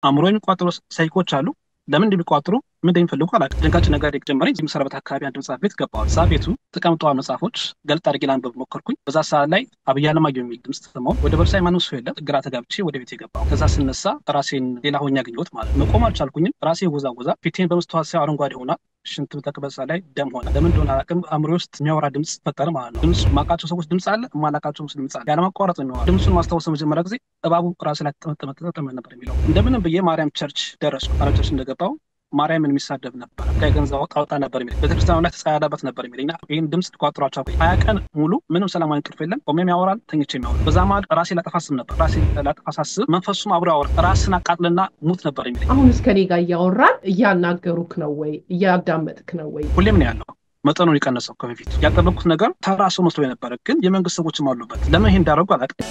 አእምሮዬን ቋጥሮ ሳይኮች አሉ። ለምን እንደሚቋጥሩ ምን እንደሚፈልጉ አላውቅም። ድንጋጭ ነገር ጀመረኝ። እዚህ የምሰራበት አካባቢ አንድ መጽሐፍ ቤት ገባሁ። እዛ ቤቱ ተቀምጠዋል መጽሐፎች። ገልጥ አድርጌ ላንብብ ሞከርኩኝ። በዛ ሰዓት ላይ አብይ አለማየሁ የሚል ድምፅ ሰማሁ። ወደ በርሳይ ማንም ሰው የለም። ግራ ተጋብቼ ወደ ቤት የገባሁ። ከዛ ስነሳ ራሴን ሌላ ሆኜ አገኘሁት ማለት ነው። መቆም አልቻልኩኝም። ራሴ ወዛወዛ። ፊቴን በመስተዋት ሳይ አረንጓዴ ሆኗል። ሽንት በተቀበሳ ላይ ደም ሆነ። ለምን እንደሆነ አላውቅም። አእምሮዬ ውስጥ የሚያወራ ድምፅ ፈጠረ ማለት ነው። ድምፅ ማውቃቸው ሰዎች ድምፅ አለ፣ የማላውቃቸው ሰዎች ድምፅ አለ። ያለማቋረጥ ነው የሚያወራ። ድምፁን ማስታወስ መጀመሪያ ጊዜ እባቡ ራሴ ላይ ተጠመጠመ ነበር የሚለው። እንደምንም ብዬ ማርያም ቸርች ደረስኩ። ማርያም ቸርች እንደገባሁ ማርያምን የሚሳደብ ነበር። ከገንዘብ አውጣ ነበር የሚለኝ። ቤተክርስቲያኑ ላይ ተጸያዳበት ነበር የሚለኝ። ይህን ድምፅ ቋጥሯቸው 20 ቀን ሙሉ ምንም ሰላማዊ እንቅልፍ የለም። ቆሜም ያወራል፣ ተኝቼም ያወራል። በዛ መሀል ራሴ ላጠፋስብ ነበር። ራሴ ላጠፋሳስብ መንፈሱም አብሮ ያወራል። ራስን አቃጥልና ሙት ነበር የሚለኝ። አሁን እስከኔ ጋር እያወራን እያናገሩክ ነው ወይ እያዳመጥክ ነው ወይ? ሁሌም ነው ያለው። መጠኑን የቀነሰው ከበፊት ያጠበቅኩት ነገር ተራ ሰው መስሎ የነበረ ግን የመንግስት ሰዎችም አሉበት። ለምን ይሄ እንዳደረጉ አላውቅም።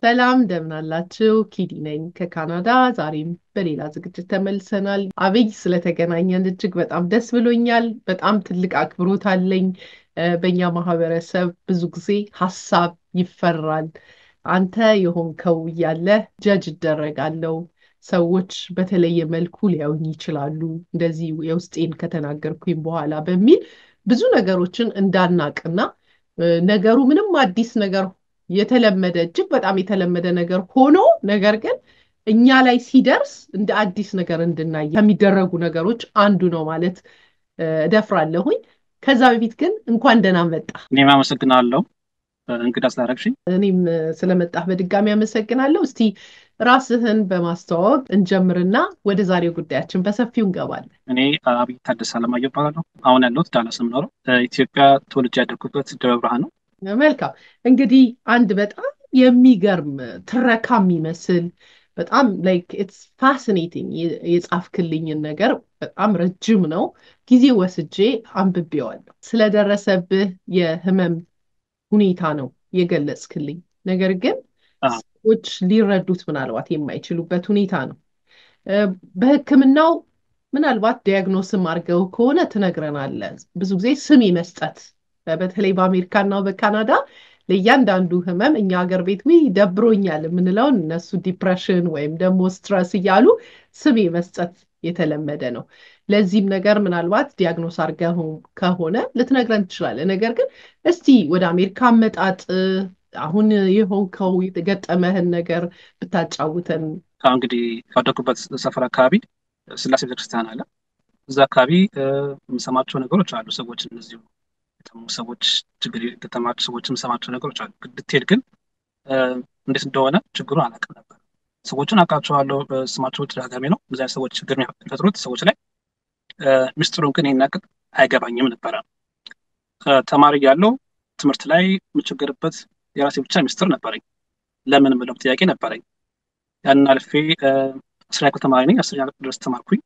ሰላም እንደምን አላችሁ? ኪዲ ነኝ ከካናዳ። ዛሬም በሌላ ዝግጅት ተመልሰናል። አብይ ስለተገናኘን እጅግ በጣም ደስ ብሎኛል። በጣም ትልቅ አክብሮት አለኝ። በእኛ ማህበረሰብ ብዙ ጊዜ ሀሳብ ይፈራል። አንተ የሆንከው እያለ ጀጅ እደረጋለሁ። ሰዎች በተለየ መልኩ ሊያዩኝ ይችላሉ፣ እንደዚህ የውስጤን ከተናገርኩኝ በኋላ በሚል ብዙ ነገሮችን እንዳናቅና ነገሩ ምንም አዲስ ነገር የተለመደ እጅግ በጣም የተለመደ ነገር ሆኖ ነገር ግን እኛ ላይ ሲደርስ እንደ አዲስ ነገር እንድናይ ከሚደረጉ ነገሮች አንዱ ነው ማለት እደፍራለሁኝ። ከዛ በፊት ግን እንኳን ደህና መጣ። እኔም አመሰግናለሁ እንግዳ ስላደረግሽኝ። እኔም ስለመጣህ በድጋሚ አመሰግናለሁ። እስቲ ራስህን በማስተዋወቅ እንጀምርና ወደ ዛሬው ጉዳያችን በሰፊው እንገባለን። እኔ አብይ ታደሰ አለማየሁ እባላለሁ። አሁን ያለሁት ዳላስ ነው የምኖረው። ኢትዮጵያ ተወልጄ ያደግኩበት ደብረ ብርሃን ነው። መልካም። እንግዲህ አንድ በጣም የሚገርም ትረካ የሚመስል በጣም ላይክ ኢትስ ፋሲኔቲንግ የጻፍክልኝን ነገር በጣም ረጅም ነው፣ ጊዜ ወስጄ አንብቤዋለሁ። ስለደረሰብህ የህመም ሁኔታ ነው የገለጽክልኝ። ነገር ግን ሰዎች ሊረዱት ምናልባት የማይችሉበት ሁኔታ ነው። በሕክምናው ምናልባት ዲያግኖስም አድርገው ከሆነ ትነግረናለህ። ብዙ ጊዜ ስም መስጠት በተለይ በአሜሪካና በካናዳ ለእያንዳንዱ ህመም እኛ ሀገር ቤት ደብሮኛል የምንለውን እነሱ ዲፕሬሽን ወይም ደግሞ ስትረስ እያሉ ስም መስጠት የተለመደ ነው። ለዚህም ነገር ምናልባት ዲያግኖስ አድርገው ከሆነ ልትነግረን ትችላለህ። ነገር ግን እስቲ ወደ አሜሪካ አመጣጥ አሁን የሆንከው የተገጠመህን ነገር ብታጫውተን። እንግዲህ ያደኩበት ሰፈር አካባቢ ስላሴ ቤተክርስቲያን አለ። እዛ አካባቢ የምሰማቸው ነገሮች አሉ። ሰዎች እነዚሁ ሰዎች ችግር የተጠማቸው ሰዎች የምሰማቸው ነገሮች አሉ። ብትሄድ ግን እንዴት እንደሆነ ችግሩን አላውቅም ነበር። ሰዎቹን አውቃቸዋለሁ፣ ስማቸው ተደጋጋሚ ነው። እዚያ ሰዎች ችግር የሚፈጥሩት ሰዎች ላይ ምስጢሩን ግን ይህን ያክል አይገባኝም ነበረ። ተማሪ ያለው ትምህርት ላይ የምቸገርበት የራሴ ብቻ ምስጢር ነበረኝ። ለምን የምለው ጥያቄ ነበረኝ። ያንን አልፌ 10ኛ ክፍል ተማሪ ነኝ። 10ኛ ክፍል ድረስ ተማርኩኝ።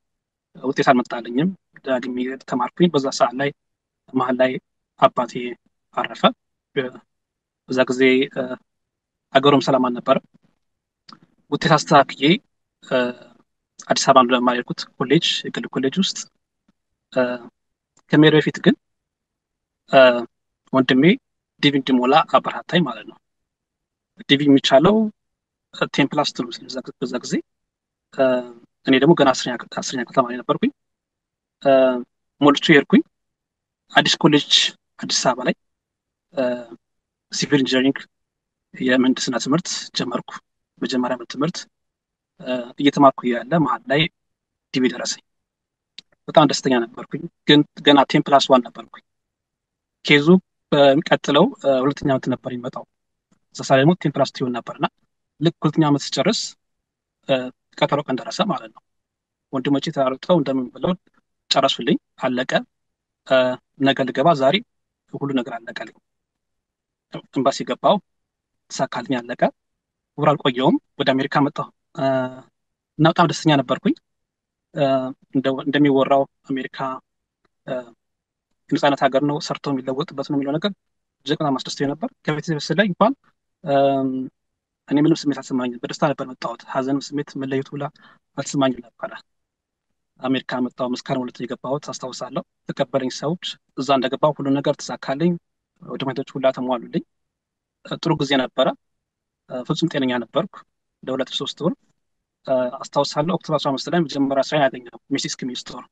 ውጤት አልመጣልኝም። ዳግሜ ተማርኩኝ። በዛ ሰዓት ላይ መሀል ላይ አባቴ አረፈ። በዛ ጊዜ አገሩም ሰላም አልነበረም። ውጤት አስተካክዬ አዲስ አበባ ለመማር የሄድኩት ኮሌጅ የግል ኮሌጅ ውስጥ ከመሄድ በፊት ግን ወንድሜ ዲቪ እንዲሞላ አበረታታኝ ማለት ነው። ዲቪ የሚቻለው 10+2 ነው በዛ ጊዜ። እኔ ደግሞ ገና 10ኛ ክፍል ተማሪ ነበርኩኝ። ሞልቼ ሄድኩኝ። አዲስ ኮሌጅ አዲስ አበባ ላይ ሲቪል ኢንጂነሪንግ የምህንድስና ትምህርት ጀመርኩ። መጀመሪያ ዓመት ትምህርት እየተማርኩ ያለ መሀል ላይ ዲቪ ደረሰኝ። በጣም ደስተኛ ነበርኩኝ፣ ግን ገና 10+1 ነበርኩኝ። ኬዙ በሚቀጥለው 2ኛ ዓመት ነበር የሚመጣው። እዛ ደግሞ 10+2 ይሆን ነበርና ልክ 2ኛ ዓመት ስጨርስ ቀጠሮ ቀን ደረሰ ማለት ነው። ወንድሞቼ ተራርጠው እንደምን ብለው ጨረሱልኝ። አለቀ። ነገ ልገባ ዛሬ ሁሉ ነገር አለቀልኝ። ኤምባሲ ገባው፣ ተሳካልኝ፣ አለቀ። ወር አልቆየውም ወደ አሜሪካ መጣሁ እና በጣም ደስተኛ ነበርኩኝ። እንደሚወራው አሜሪካ የነፃነት ሀገር ነው፣ ሰርቶ የሚለወጥበት ነው የሚለው ነገር እጅግ በጣም አስደስቶኝ ነበር። ከቤተሰብ ላይ እንኳን እኔ ምንም ስሜት አልተሰማኝም። በደስታ ነበር መጣሁት። ሀዘንም ስሜት መለየቱ ሁላ አልተሰማኝም ነበረ። አሜሪካ መጣሁ። መስከረም 2 የገባሁት አስታውሳለሁ። ተቀበለኝ ሰዎች። እዛ እንደገባሁ ሁሉ ነገር ተሳካልኝ። ዶክመንቶች ሁላ ተሟሉልኝ። ጥሩ ጊዜ ነበረ። ፍጹም ጤነኛ ነበርኩ ለሁለት ሶስት ወር። አስታውሳለሁ ኦክቶበር 15 ላይ መጀመሪያ ስራ ያገኘው ሚሲስ ኪሚ ስቶር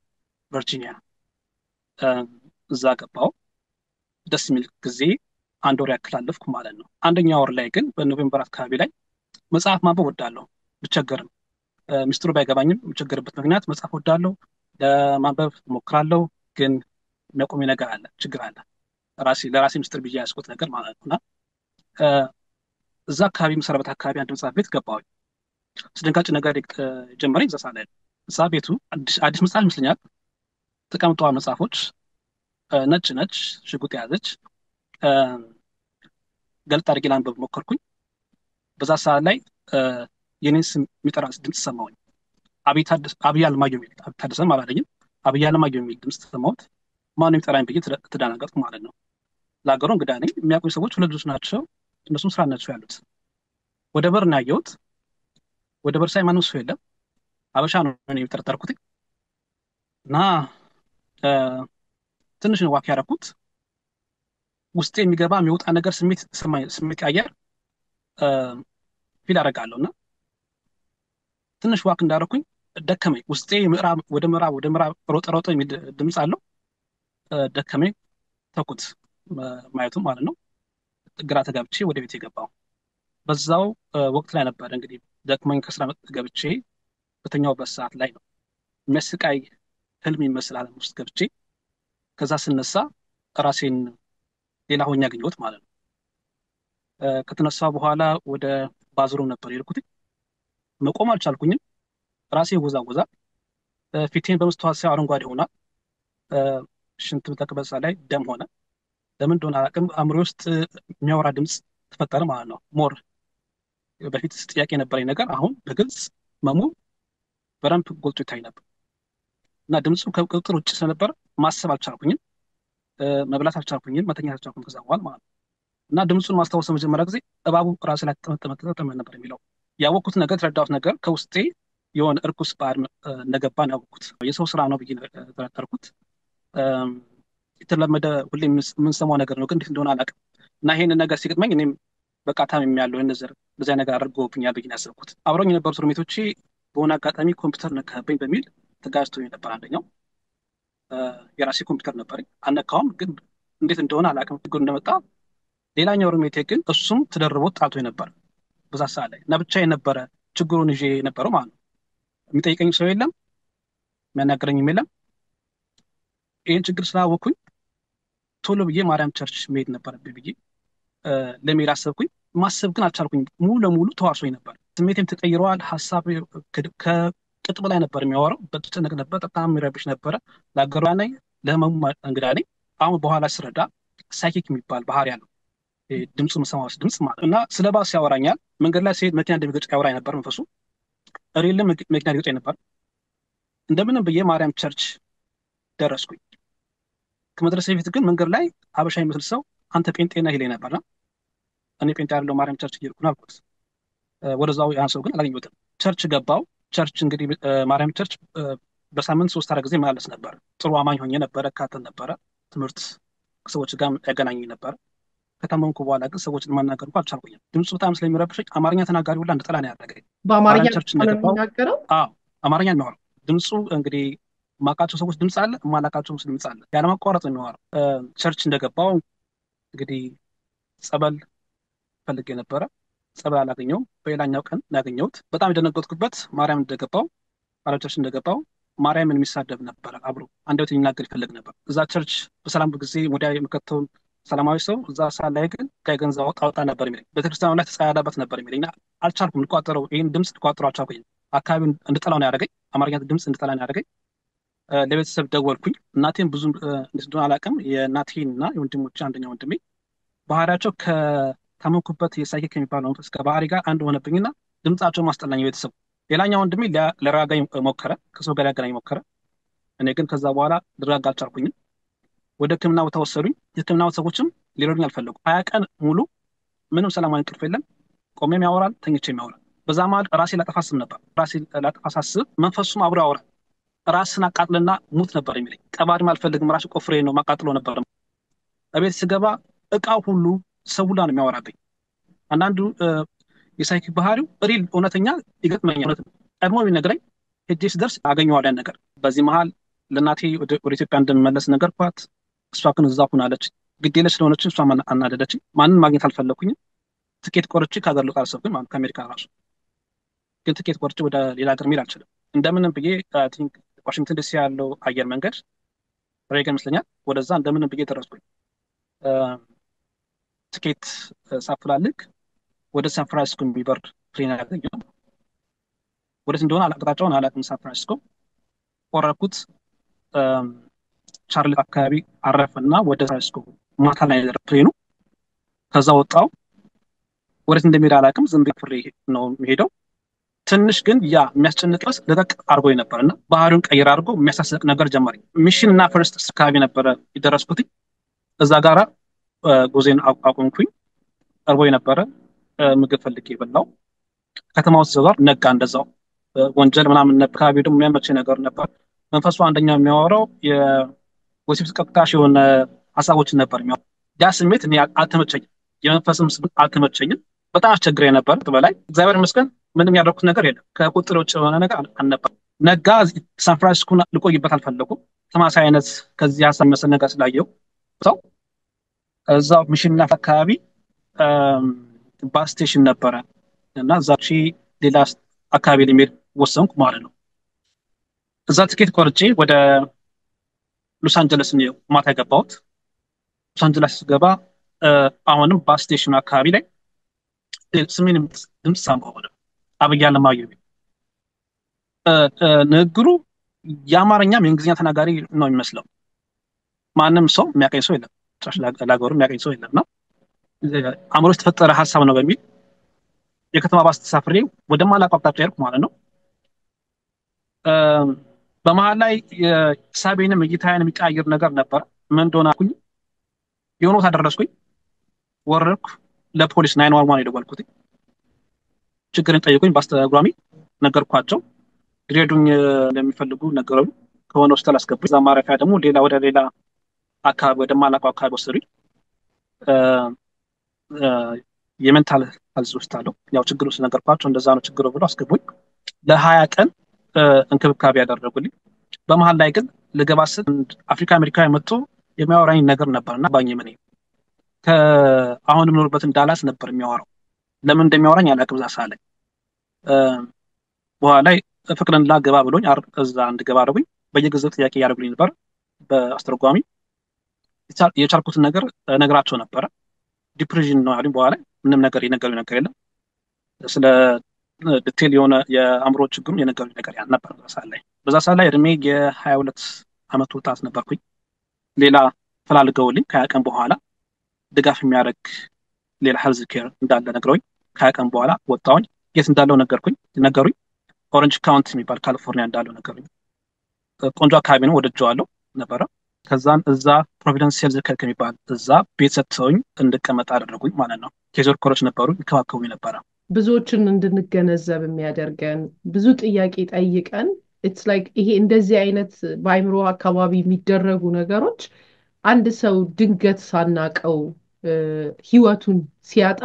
ቨርጂኒያ። እዛ ገባው። ደስ የሚል ጊዜ አንድ ወር ያክል አለፍኩ ማለት ነው። አንደኛ ወር ላይ ግን በኖቬምበር አካባቢ ላይ መጽሐፍ ማንበብ ወዳለሁ ብቸገርም ሚስጥሩ ባይገባኝም የምቸገርበት ምክንያት መጽሐፍ ወዳለሁ ለማንበብ ሞክራለሁ፣ ግን የሚያቆሚ ነገር አለ፣ ችግር አለ። ለራሴ ምስጢር ብዬ ያስኩት ነገር ማለት ነው። እና እዛ አካባቢ የምሰራበት አካባቢ አንድ መጽሐፍ ቤት ገባሁኝ። አስደንጋጭ ነገር ጀመረኝ እዛ ላይ። መጽሐፍ ቤቱ አዲስ መጽሐፍ ይመስለኛል። ተቀምጠዋል መጽሐፎች፣ ነጭ ነጭ ሽጉጥ የያዘች። ገልጥ አድርጌ ላንበብ ሞከርኩኝ። በዛ ሰዓት ላይ የኔን ስም የሚጠራ ድምፅ ሰማሁኝ። አብይ አለማየሁ የሚል ታደሰም አላለኝም። አብይ አለማየሁ የሚል ድምፅ ሰማሁት። ማነው የሚጠራኝ ብዬ ተደናገጥኩ ማለት ነው። ለሀገሩ እንግዳ ነኝ። የሚያውቁኝ ሰዎች ሁለት ልጆች ናቸው። እነሱም ስራ ናቸው ያሉት። ወደ በር ነው ያየሁት። ወደ በር ሳይ ማንም ሰው የለም። አበሻ ነው እኔ የጠረጠርኩት እና ትንሽ ነው ዋክ ያደረኩት። ውስጤ የሚገባ የሚወጣ ነገር ስሜት አየር ፊል አደርጋለሁ እና ትንሽ ዋክ እንዳደረኩኝ ደከመኝ። ውስጤ ወደ ምዕራብ ሮጠ የሚል ድምፅ አለው። ደከመኝ፣ ተኩት ማየቱ ማለት ነው። ግራ ተጋብቼ ወደ ቤት የገባው በዛው ወቅት ላይ ነበር። እንግዲህ ደክመኝ ከስራ ገብቼ በተኛውበት ሰዓት ላይ ነው የሚያስቃይ ህልም ይመስል ዓለም ውስጥ ገብቼ ከዛ ስነሳ ራሴን ሌላ ሆኜ አገኘሁት ማለት ነው። ከተነሳ በኋላ ወደ ባዝሩም ነበር የሄድኩት። መቆም አልቻልኩኝም። ራሴ ወዛወዛ። ፊቴን በመስተዋት ሳይ አረንጓዴ ሆኗል። ሽንት ተቅበሳ ላይ ደም ሆነ። ለምን እንደሆነ አላውቅም። አእምሮ ውስጥ የሚያወራ ድምፅ ተፈጠረ ማለት ነው። ሞር በፊት ጥያቄ የነበረኝ ነገር አሁን በግልጽ መሙ በደንብ ጎልቶ ይታይ ነበር እና ድምፁ ከቁጥጥር ውጭ ስለነበረ ማሰብ አልቻልኩኝም፣ መብላት አልቻልኩኝም፣ መተኛት አልቻልኩም ከዛ በኋላ ማለት ነው። እና ድምፁን ማስታወሰው መጀመሪያ ጊዜ እባቡ ራሴ ላይ ተጠመጠመ ነበር የሚለው ያወቅኩት ነገር፣ የተረዳሁት ነገር ከውስጤ የሆነ እርኩስ ባህል እንደገባን ያወቅኩት። የሰው ስራ ነው ብዬ ተረጠርኩት። የተለመደ ሁሌ የምንሰማው ነገር ነው፣ ግን እንዴት እንደሆነ አላውቅም። እና ይሄንን ነገር ሲገጥመኝ እኔም በቃ ታምሜያለሁ፣ በዚያ ነገር አድርገውብኛል ብዬ ያሰብኩት። አብረውኝ የነበሩት ሩሜቶቼ በሆነ አጋጣሚ ኮምፒውተር ነካብኝ በሚል ተጋጭቶኝ ነበር። አንደኛው የራሴ ኮምፒውተር ነበረኝ፣ አልነካውም፣ ግን እንዴት እንደሆነ አላውቅም ችግሩ እንደመጣ። ሌላኛው ሩሜቴ ግን እሱም ተደርቦ ጣልቶኝ ነበር በዛ ሰዓት ላይ እና ብቻዬን ነበረ ችግሩን ይዤ የነበረው ማለት ነው። የሚጠይቀኝ ሰው የለም፣ የሚያናገረኝም የለም። ይህን ችግር ስላወቅኩኝ ቶሎ ብዬ ማርያም ቸርች መሄድ ነበረብኝ ብዬ ለመሄድ አሰብኩኝ። ማሰብ ግን አልቻልኩኝ። ሙሉ ለሙሉ ተዋርሶኝ ነበር። ስሜቴም ተቀይረዋል። ሀሳብ ከቅጥ በላይ ነበር የሚያወራው። በተጨነቅ ነበር። በጣም የሚረብሽ ነበረ። ለአገሯ ነኝ፣ ለህመሙ እንግዳ ነኝ። አሁን በኋላ ስረዳ ሳይኪክ የሚባል ባህሪ ያለው ድምፁ መሰማት ድምፅ ማለት እና ስለ ባስ ያወራኛል። መንገድ ላይ ሲሄድ መኪና እንደሚገጭ ያወራኝ ነበር መንፈሱ። ሬልም መኪና ሊገጨኝ ነበር። እንደምንም ብዬ ማርያም ቸርች ደረስኩኝ። ከመድረሴ በፊት ግን መንገድ ላይ ሀበሻ የሚመስል ሰው አንተ ጴንጤ ነህ ይለኝ ነበርና እኔ ጴንጤ አይደለሁም ማርያም ቸርች እየሄድኩ ነው አልኩት። ወደዛው ያን ሰው ግን አላገኘሁትም። ቸርች ገባው። ቸርች እንግዲህ ማርያም ቸርች በሳምንት 3-4 ጊዜ መላለስ ነበር። ጥሩ አማኝ ሆኜ ነበረ፣ እካተል ነበረ፣ ትምህርት ከሰዎች ጋር ያገናኘኝ ነበር። ከታመምኩ በኋላ ግን ሰዎችን ማናገር እንኳን አልቻልኩኝም። ድምፁ በጣም ስለሚረብሸኝ አማርኛ ተናጋሪ ሁላ እንድጠላ ነው ያደረገኝ። በአማርኛ ቸርች ነው እንደገባው የሚናገረው? አማርኛ የሚያወራው ድምፁ እንግዲህ ማቃቸው ሰዎች ድምፅ አለ፣ ማላቃቸው ድምፅ አለ። ያለማቋረጥ ነው የሚያወራው። ቸርች እንደገባው እንግዲህ ጸበል ፈልጌ ነበረ። ጸበል አላገኘውም። በሌላኛው ቀን ያገኘሁት። በጣም የደነገጥኩበት ማርያም እንደገባው ማርያም ቸርች እንደገባው ማርያምን የሚሳደብ ነበረ። አብሮ አንደበት የሚናገር ይፈልግ ነበር። እዛ ቸርች በሰላም ጊዜ ወዲያ የምከተውን ሰላማዊ ሰው እዛ ሰዓት ላይ ግን ከገንዘብ አውጣ ነበር የሚለኝ። ቤተክርስቲያኑ ላይ ተጸያዳበት ነበር የሚለኝ። አልቻልኩም ልቋጠረው። ይህን ድምፅ ልቋጠረው አልቻልኩኝ። አካባቢውን እንድጠላው ነው ያደረገኝ። አማርኛ ድምፅ እንድጠላ ነው ያደረገኝ። ለቤተሰብ ደወልኩኝ። እናቴን ብዙ እንዴት እንደሆነ አላውቅም። የእናቴን እና የወንድሞቼ አንደኛ ወንድሜ ባህሪያቸው ከታመምኩበት የሳይኪክ ከሚባለው መንፈስ ከባህሪ ጋር አንድ ሆነብኝና ድምፃቸውን ማስጠላኝ ቤተሰቡ። ሌላኛው ወንድሜ ሊረጋጋኝ ሞከረ፣ ከሰው ጋር ሊያገናኝ ሞከረ። እኔ ግን ከዛ በኋላ ልረጋጋ አልቻልኩኝም። ወደ ሕክምና ቦታ ወሰዱኝ። የሕክምና ሰዎችም ሊረዱኝ አልፈለጉም። 20 ቀን ሙሉ ምንም ሰላማዊ እንቅልፍ የለም። ቆሜም ያወራል፣ ተኝቼም ያወራል። በዛ መሀል ራሴ ላጠፋ አስብ ነበር። ራሴ ላጠፋ ሳስብ መንፈሱም አብሮ ያወራል። ራስን አቃጥልና ሙት ነበር የሚለኝ። ቀባሪም አልፈልግም፣ ራሱ ቆፍሬ ነው ማቃጥሎ ነበር። እቤት ስገባ እቃው ሁሉ ሰው ሁላ ነው የሚያወራብኝ። አንዳንዱ የሳይክ ባህሪው ሪል እውነተኛ ይገጥመኛል። እውነት ቀድሞ ቢነግረኝ ሄጄ ስደርስ አገኘዋለሁ ያን ነገር። በዚህ መሀል ለእናቴ ወደ ኢትዮጵያ እንደምመለስ ነገርኳት። እሷ ግን እዛ ሁናለች። ግዴለሽ ስለሆነች እሷ አናደደችኝ። ማንን ማግኘት አልፈለኩኝም። ትኬት ቆርጬ ከሀገር ልወጣ አልሰብኩም። ከአሜሪካ ራሱ ግን ትኬት ቆርጬ ወደ ሌላ ሀገር መሄድ አልችልም። እንደምንም ብዬ ቲንክ ዋሽንግተን ዲሲ ያለው አየር መንገድ ሬገን ይመስለኛል፣ ወደዛ እንደምንም ብዬ ደረስኩኝ። ትኬት ሳፈላልግ ወደ ሳን ፍራንሲስኮ የሚበርድ ፕሌን ያገኘው። ወዴት እንደሆነ አቅጣጫውን አላውቅም። ሳን ፍራንሲስኮ ቆረኩት። ቻርሊ አካባቢ አረፈና ወደ ፍራንሲስኮ ማታ ላይ ፕሌኑ። ከዛ ወጣው። ወዴት እንደሚሄድ አላውቅም። ዝም ብዬ ፍሬ ነው የሚሄደው። ትንሽ ግን ያ የሚያስጨንቅስ ለቀቅ አድርጎኝ ነበር እና ባህሪውን ቀይር አድርጎ የሚያሳስቅ ነገር ጀመረኝ። ሚሽን እና ፈርስት አካባቢ ነበረ የደረስኩት። እዛ ጋራ ጉዜን አቆምኩኝ። ቀርቦኝ ነበረ። ምግብ ፈልጌ የበላው ከተማ ውስጥ ዘዛር ነጋ። እንደዛው ወንጀል ምናምን ነበር። አካባቢ ደግሞ የሚያመች ነገር ነበር። መንፈሱ አንደኛው የሚያወራው የወሲብ ቀጥታሽ የሆነ ሀሳቦችን ነበር የሚያወራው። ያ ስሜት እኔ አልተመቸኝም። የመንፈስም ስሜት አልተመቸኝም። በጣም አስቸግረኝ ነበር። በላይ እግዚአብሔር ይመስገን ምንም ያደረኩት ነገር የለም። ከቁጥር ውጭ የሆነ ነገር አልነበረም። ነጋ። ሳን ፍራንሲስኮ ልቆይበት አልፈለኩም። ተመሳሳይ አይነት ከዚህ ሀሳብ መሰል ነገር ስላየው ሰው እዛው ሚሽንና አካባቢ ባስ ስቴሽን ነበረ እና እዛች ሌላ አካባቢ ለመሄድ ወሰንኩ ማለት ነው። እዛ ትኬት ቆርጬ ወደ ሎስ አንጀለስ ነው ማታ የገባሁት። ሎስ አንጀለስ ስገባ አሁንም ባስ ስቴሽኑ አካባቢ ላይ ስሜን ድምፅ ሰማሁ። አብይ አለማየሁ ንግግሩ የአማርኛም የእንግሊዝኛ ተናጋሪ ነው የሚመስለው። ማንም ሰው የሚያቀኝ ሰው የለም። ለሀገሩ የሚያቀኝ ሰው የለም። እና አእምሮ ውስጥ የተፈጠረ ሀሳብ ነው በሚል የከተማ ባስ ተሳፍሬ ወደማላውቀው አቅጣጫ ሄድኩ ማለት ነው። በመሀል ላይ ሳቤንም እይታዬን የሚቀያየር ነገር ነበር። ምን እንደሆነ አልኩኝ። የሆነ ቦታ ደረስኩኝ። ወረድኩ። ለፖሊስ 911 የደወልኩት። ችግርን ጠየቁኝ። በአስተጓሚ ነገርኳቸው። ሊረዱኝ እንደሚፈልጉ ነገሩኝ። ከሆነ ሆስፒታል አስገቡኝ። እዛ ማረፊያ ደግሞ ሌላ ወደ ሌላ አካባቢ ወደማላውቀው አካባቢ ወሰዱኝ። የሜንታል ሄልዝ ሆስፒታል ያው ችግሩ ስለነገርኳቸው እንደዛ ነው ችግሩ ብሎ አስገቡኝ። ለ20 ቀን እንክብካቤ ያደረጉልኝ። በመሀል ላይ ግን ልገባ ስል አፍሪካ አሜሪካዊ መጥቶ የሚያወራኝ ነገር ነበርና ባኝ ምን ከአሁን የምኖርበትን ዳላስ ነበር የሚያወራው። ለምን እንደሚያወራኝ አላውቅም። እዛ ሳለኝ በኋላ ላይ ፍቅርንላ ገባ ብሎኝ እዛ እንድገባ አደረጉኝ። በየጊዜው ጥያቄ ያደርጉልኝ ነበር በአስተርጓሚ። የቻልኩትን ነገር ነግራቸው ነበረ። ዲፕሬሽን ነው ያሉኝ። በኋላ ምንም ነገር የነገሩኝ ነገር የለም። ስለ ዲቴል የሆነ የአእምሮ ችግሩን የነገሩኝ ነገር ነበር በዛ ሰዓት ላይ እድሜ የ22 ዓመት ወጣት ነበርኩኝ። ሌላ ፈላልገውልኝ ከ20 ቀን በኋላ ድጋፍ የሚያደርግ ሌላ ሄልዝ ኬር እንዳለ ነግረውኝ ከ20 ቀን በኋላ ወጣሁኝ። የት እንዳለው ነገሩኝ። ኦሬንጅ ካውንቲ የሚባል ካሊፎርኒያ እንዳለው ነገሩኝ። ቆንጆ አካባቢ ነው፣ ወደጀዋለሁ ነበረ። ከዛን እዛ ፕሮቪደንስ ሄልዝ ኬር ከሚባል እዛ ቤት ሰጥተውኝ እንድቀመጥ አደረጉኝ ማለት ነው። ኬዝ ወርከሮች ነበሩ፣ ይከባከቡኝ ነበረ። ብዙዎችን እንድንገነዘብ የሚያደርገን ብዙ ጥያቄ ጠይቀን ኢትስ ላይክ ይሄ እንደዚህ አይነት በአይምሮ አካባቢ የሚደረጉ ነገሮች አንድ ሰው ድንገት ሳናቀው ህይወቱን ሲያጣ